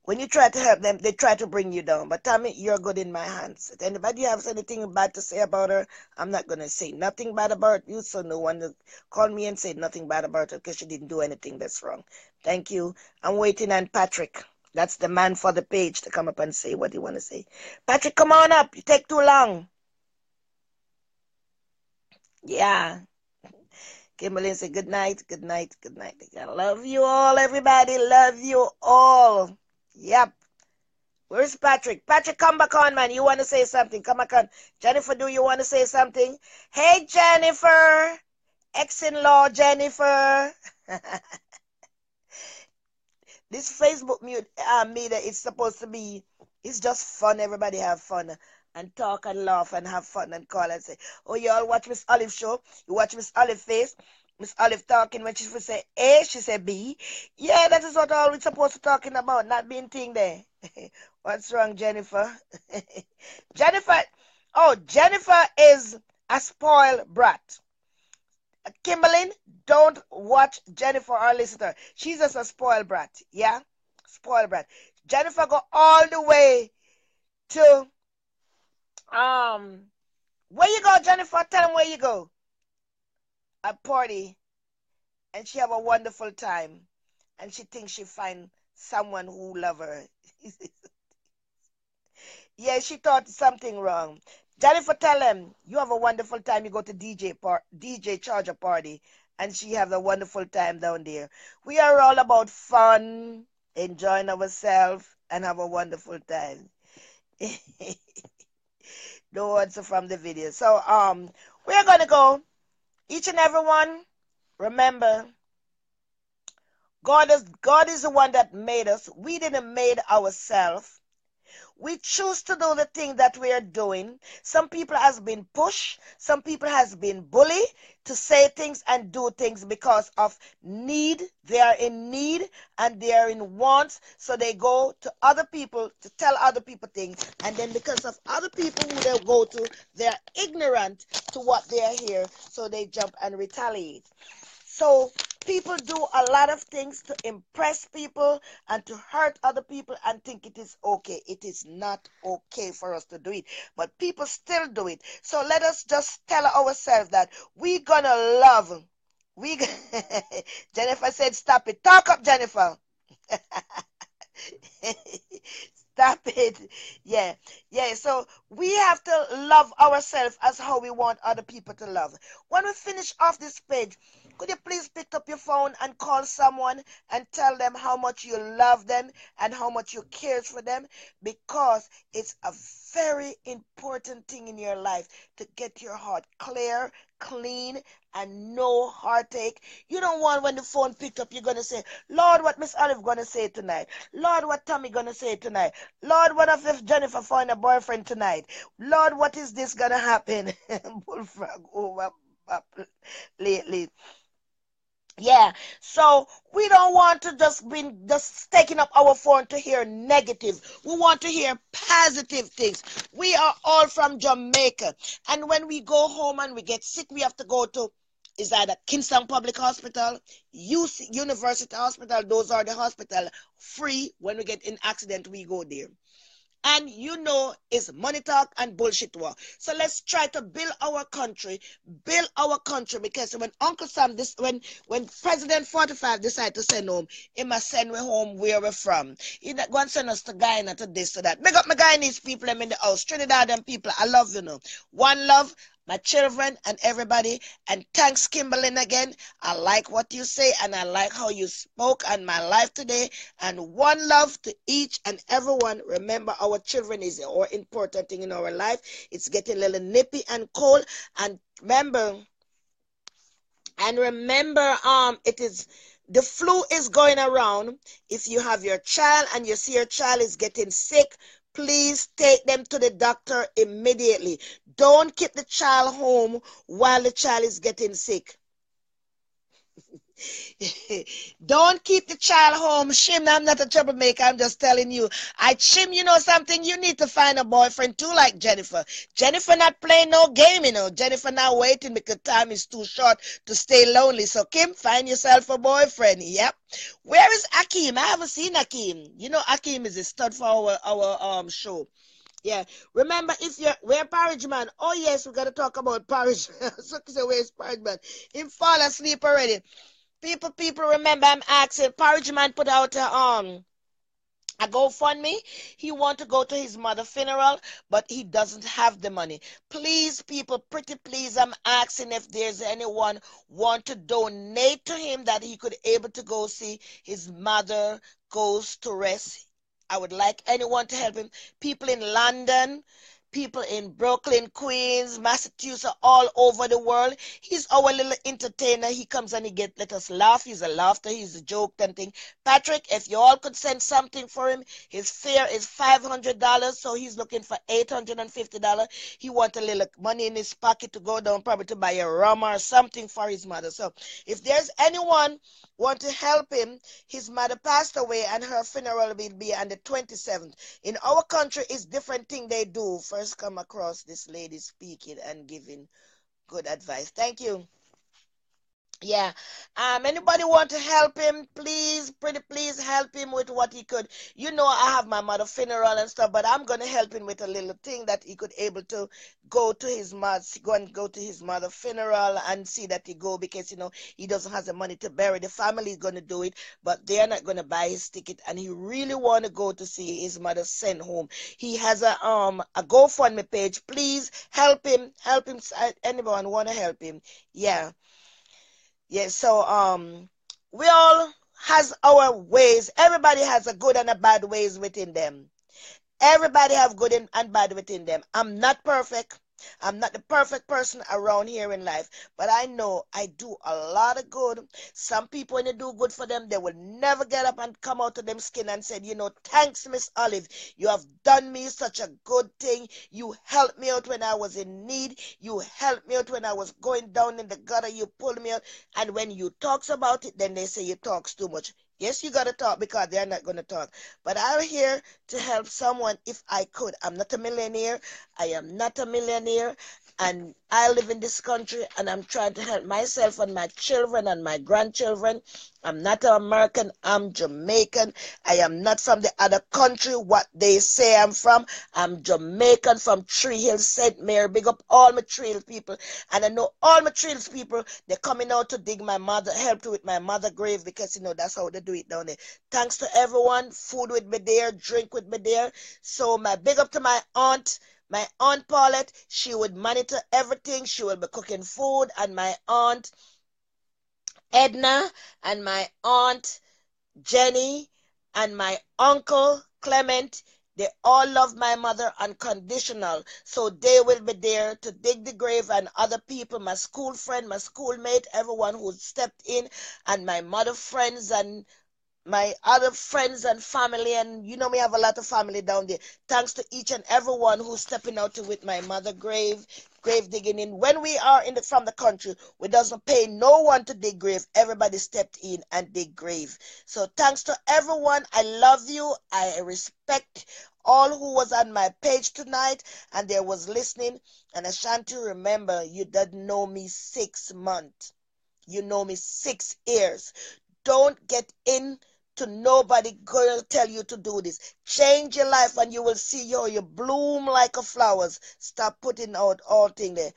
Speaker 1: when you try to help them, they try to bring you down. But Tommy, you're good in my hands. If anybody has anything bad to say about her, I'm not going to say nothing bad about you, so no one will call me and say nothing bad about her because she didn't do anything that's wrong. Thank you. I'm waiting on Patrick. That's the man for the page to come up and say what you want to say. Patrick, come on up. You take too long. Yeah. Kimberly say good night, good night, good night. I love you all, everybody. Love you all. Yep. Where's Patrick? Patrick, come back on, man. You want to say something? Come back on. Jennifer, do you want to say something? Hey, Jennifer. Ex-in-law, Jennifer. This Facebook media is supposed to be, it's just fun. Everybody have fun and talk and laugh and have fun and call and say, oh, you all watch Miss Olive show? You watch Miss Olive face? Miss Olive talking when she say A, she say B. Yeah, that is what all we're supposed to talking about, not being thing there. What's wrong, Jennifer? Jennifer, oh, Jennifer is a spoiled brat. Kimberly, don't watch Jennifer or listen to her. She's just a spoiled brat. Yeah? Spoiled brat. Jennifer go all the way to where you go, Jennifer? Tell them where you go. A party. And she have a wonderful time. And she thinks she find someone who love her. Yeah, she thought something wrong. Jennifer, tell them you have a wonderful time. You go to DJ Charger party, and she have a wonderful time down there. We are all about fun, enjoying ourselves, and have a wonderful time. No answer from the video. So we're gonna go. Each and every one, remember, God is the one that made us. We didn't made ourselves. We choose to do the thing that we are doing. Some people has been pushed. Some people has been bullied to say things and do things because of need. They are in need and they are in wants. So they go to other people to tell other people things. And then because of other people who they go to, they are ignorant to what they are here. So they jump and retaliate. So people do a lot of things to impress people and to hurt other people and think it is okay. It is not okay for us to do it, but people still do it. So let us just tell ourselves that we're gonna love. We Jennifer said, "Stop it." Talk up, Jennifer. Stop it. Yeah. Yeah. So we have to love ourselves as how we want other people to love. When we finish off this page, could you please pick up your phone and call someone and tell them how much you love them and how much you care for them? Because it's a very important thing in your life to get your heart clear, clean, and no heartache. You don't want when the phone picked up, you're going to say, Lord, what Miss Olive going to say tonight? Lord, what Tommy going to say tonight? Lord, what if Jennifer find a boyfriend tonight? Lord, what is this going to happen? Bullfrog over lately. Yeah, so we don't want to just be just taking up our phone to hear negative. We want to hear positive things. We are all from Jamaica, and when we go home and we get sick, we have to go to is either Kingston Public Hospital, UC, University Hospital. Those are the hospital free. When we get in accident, we go there. And it's money talk and bullshit war. So let's try to build our country, because when Uncle Sam when President 45 decide to send home, he must send we home where we're from. He not going to send us to Guyana, to this, to that. Big up my Guyanese people, them in the house, Trinidad and people, I love one love, my children and everybody. And thanks, Kimberlyn, again. I like what you say, and I like how you spoke on my life today. And one love to each and everyone. Remember, our children is our important thing in our life. It's getting a little nippy and cold. And remember, it is the flu is going around. If you have your child and you see your child is getting sick, please take them to the doctor immediately. Don't keep the child home while the child is getting sick. Don't keep the child home. Shim, I'm not a troublemaker. I'm just telling you. Shim, you know something? You need to find a boyfriend too, like Jennifer. Jennifer not playing no game, Jennifer not waiting because time is too short to stay lonely. So, Kim, find yourself a boyfriend. Yep. Where is Akeem? I haven't seen Akeem. Akeem is a stud for our show. Yeah. Remember, we're Parridge Man. Oh, yes, we got to talk about Parridge. So, where's Parridge Man? Him fall asleep already. People, remember I'm asking. Parridge Man put out a GoFundMe. He want to go to his mother's funeral, but he doesn't have the money. Please, people, pretty please, I'm asking if there's anyone want to donate to him that he could able to go see his mother goes to rest. I would like anyone to help him. People in London, people in Brooklyn, Queens, Massachusetts, all over the world. He's our little entertainer. He comes and let us laugh. He's a laughter. He's a joke and thing. Patrick, if you all could send something for him, his fare is $500, so he's looking for $850. He wants a little money in his pocket to go down, probably to buy a rum or something for his mother. So if there's anyone want to help him, his mother passed away and her funeral will be on the 27th. In our country, it's different thing they do. First come across this lady speaking and giving good advice. Thank you. Yeah. Anybody want to help him? Please, pretty please help him with what he could. I have my mother funeral and stuff, but I'm gonna help him with a little thing that he could able to go to his mother funeral and see that he go, because he doesn't have the money to bury. The family is gonna do it, but they are not gonna buy his ticket, and he really want to go to see his mother sent home. He has a GoFundMe page. Please help him. Anyone want to help him? Yeah. Yeah, so we all has our ways. Everybody has a good and a bad ways within them. Everybody have good and bad within them. I'm not perfect. I'm not the perfect person around here in life, but I know I do a lot of good. Some people, when you do good for them, they will never get up and come out of them skin and say, thanks, Miss Olive. You have done me such a good thing. You helped me out when I was in need. You helped me out when I was going down in the gutter. You pulled me out. And when you talks about it, then they say you talks too much. Yes, you got to talk because they're not going to talk. But I'm here to help someone if I could. I'm not a millionaire. I am not a millionaire. And I live in this country, and I'm trying to help myself and my children and my grandchildren. I'm not an American. I'm Jamaican. I am not from the other country, what they say I'm from. I'm Jamaican from Tree Hill, St. Mary. Big up all my Tree Hill people. And I know all my Tree Hill people, they're coming out to dig my mother, help with my mother grave, because, that's how they do it down there. Thanks to everyone. Food with me there, drink with me there. So my big up to my aunt. My aunt Paulette, she would monitor everything. She will be cooking food. And my aunt Edna and my aunt Jenny and my uncle Clement, they all love my mother unconditional. So they will be there to dig the grave, and other people, my school friend, my schoolmate, everyone who stepped in, and my mother friends and my other friends and family, and you know we have a lot of family down there. Thanks to each and everyone who's stepping out to with my mother grave digging in. When we are from the country, we doesn't pay no one to dig grave. Everybody stepped in and dig grave. So thanks to everyone. I love you. I respect all who was on my page tonight and there was listening. And Ashanti, remember, you didn't know me 6 months. You know me 6 years. Don't get in to nobody gonna tell you to do this. Change your life and you will see how you bloom like a flowers. Stop putting out all thing there.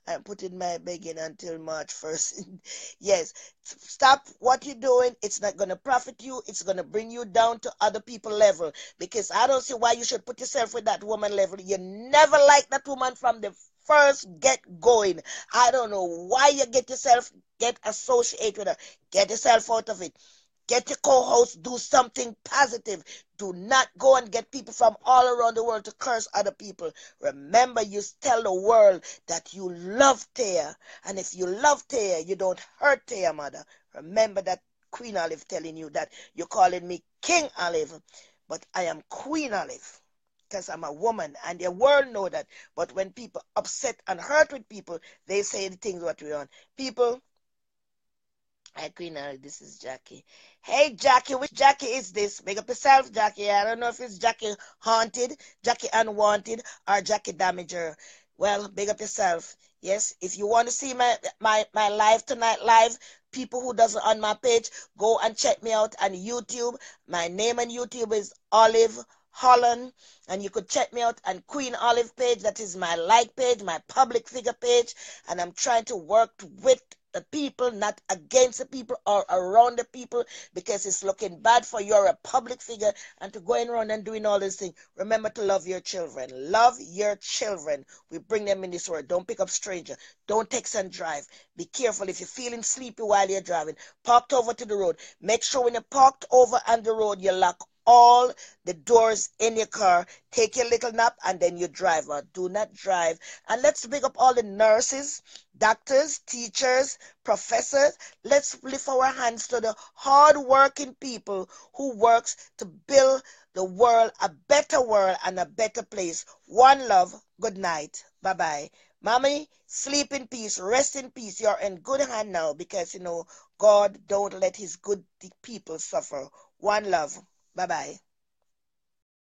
Speaker 1: I'm putting my begging until March 1st. Yes, stop what you're doing. It's not going to profit you. It's going to bring you down to other people level. Because I don't see why you should put yourself with that woman level. You never liked that woman from the first get going. I don't know why you get associated with her. Get yourself out of it. Get your co-host, do something positive. Do not go and get people from all around the world to curse other people. Remember, you tell the world that you love Taya. And if you love Taya, you don't hurt Taya, mother. Remember that Queen Olive telling you that you're calling me King Olive, but I am Queen Olive because I'm a woman, and the world know that. But when people upset and hurt with people, they say the things what we want. People, hi, Queen Olive, this is Jackie. Hey, Jackie, which Jackie is this? Make up yourself, Jackie. I don't know if it's Jackie Haunted, Jackie Unwanted, or Jackie Damager. Well, big up yourself. Yes, if you want to see my live tonight live, people who doesn't on my page, go and check me out on YouTube. My name on YouTube is Olive Holland, and you could check me out on Queen Olive page. That is my like page, my public figure page, and I'm trying to work with the people, not against the people or around the people, because it's looking bad for you're a public figure and to going around and doing all these things. Remember to love your children. Love your children. We bring them in this world. Don't pick up stranger. Don't text and drive. Be careful if you're feeling sleepy while you're driving. Parked over to the road. Make sure when you're parked over on the road, you lock all the doors in your car. Take your little nap and then you drive. Or do not drive. And let's pick up all the nurses, doctors, teachers, professors. Let's lift our hands to the hard-working people who works to build the world a better world and a better place. One love. Good night. Bye-bye. Mommy, sleep in peace. Rest in peace. You're in good hand now because, God don't let his good people suffer. One love. Bye-bye.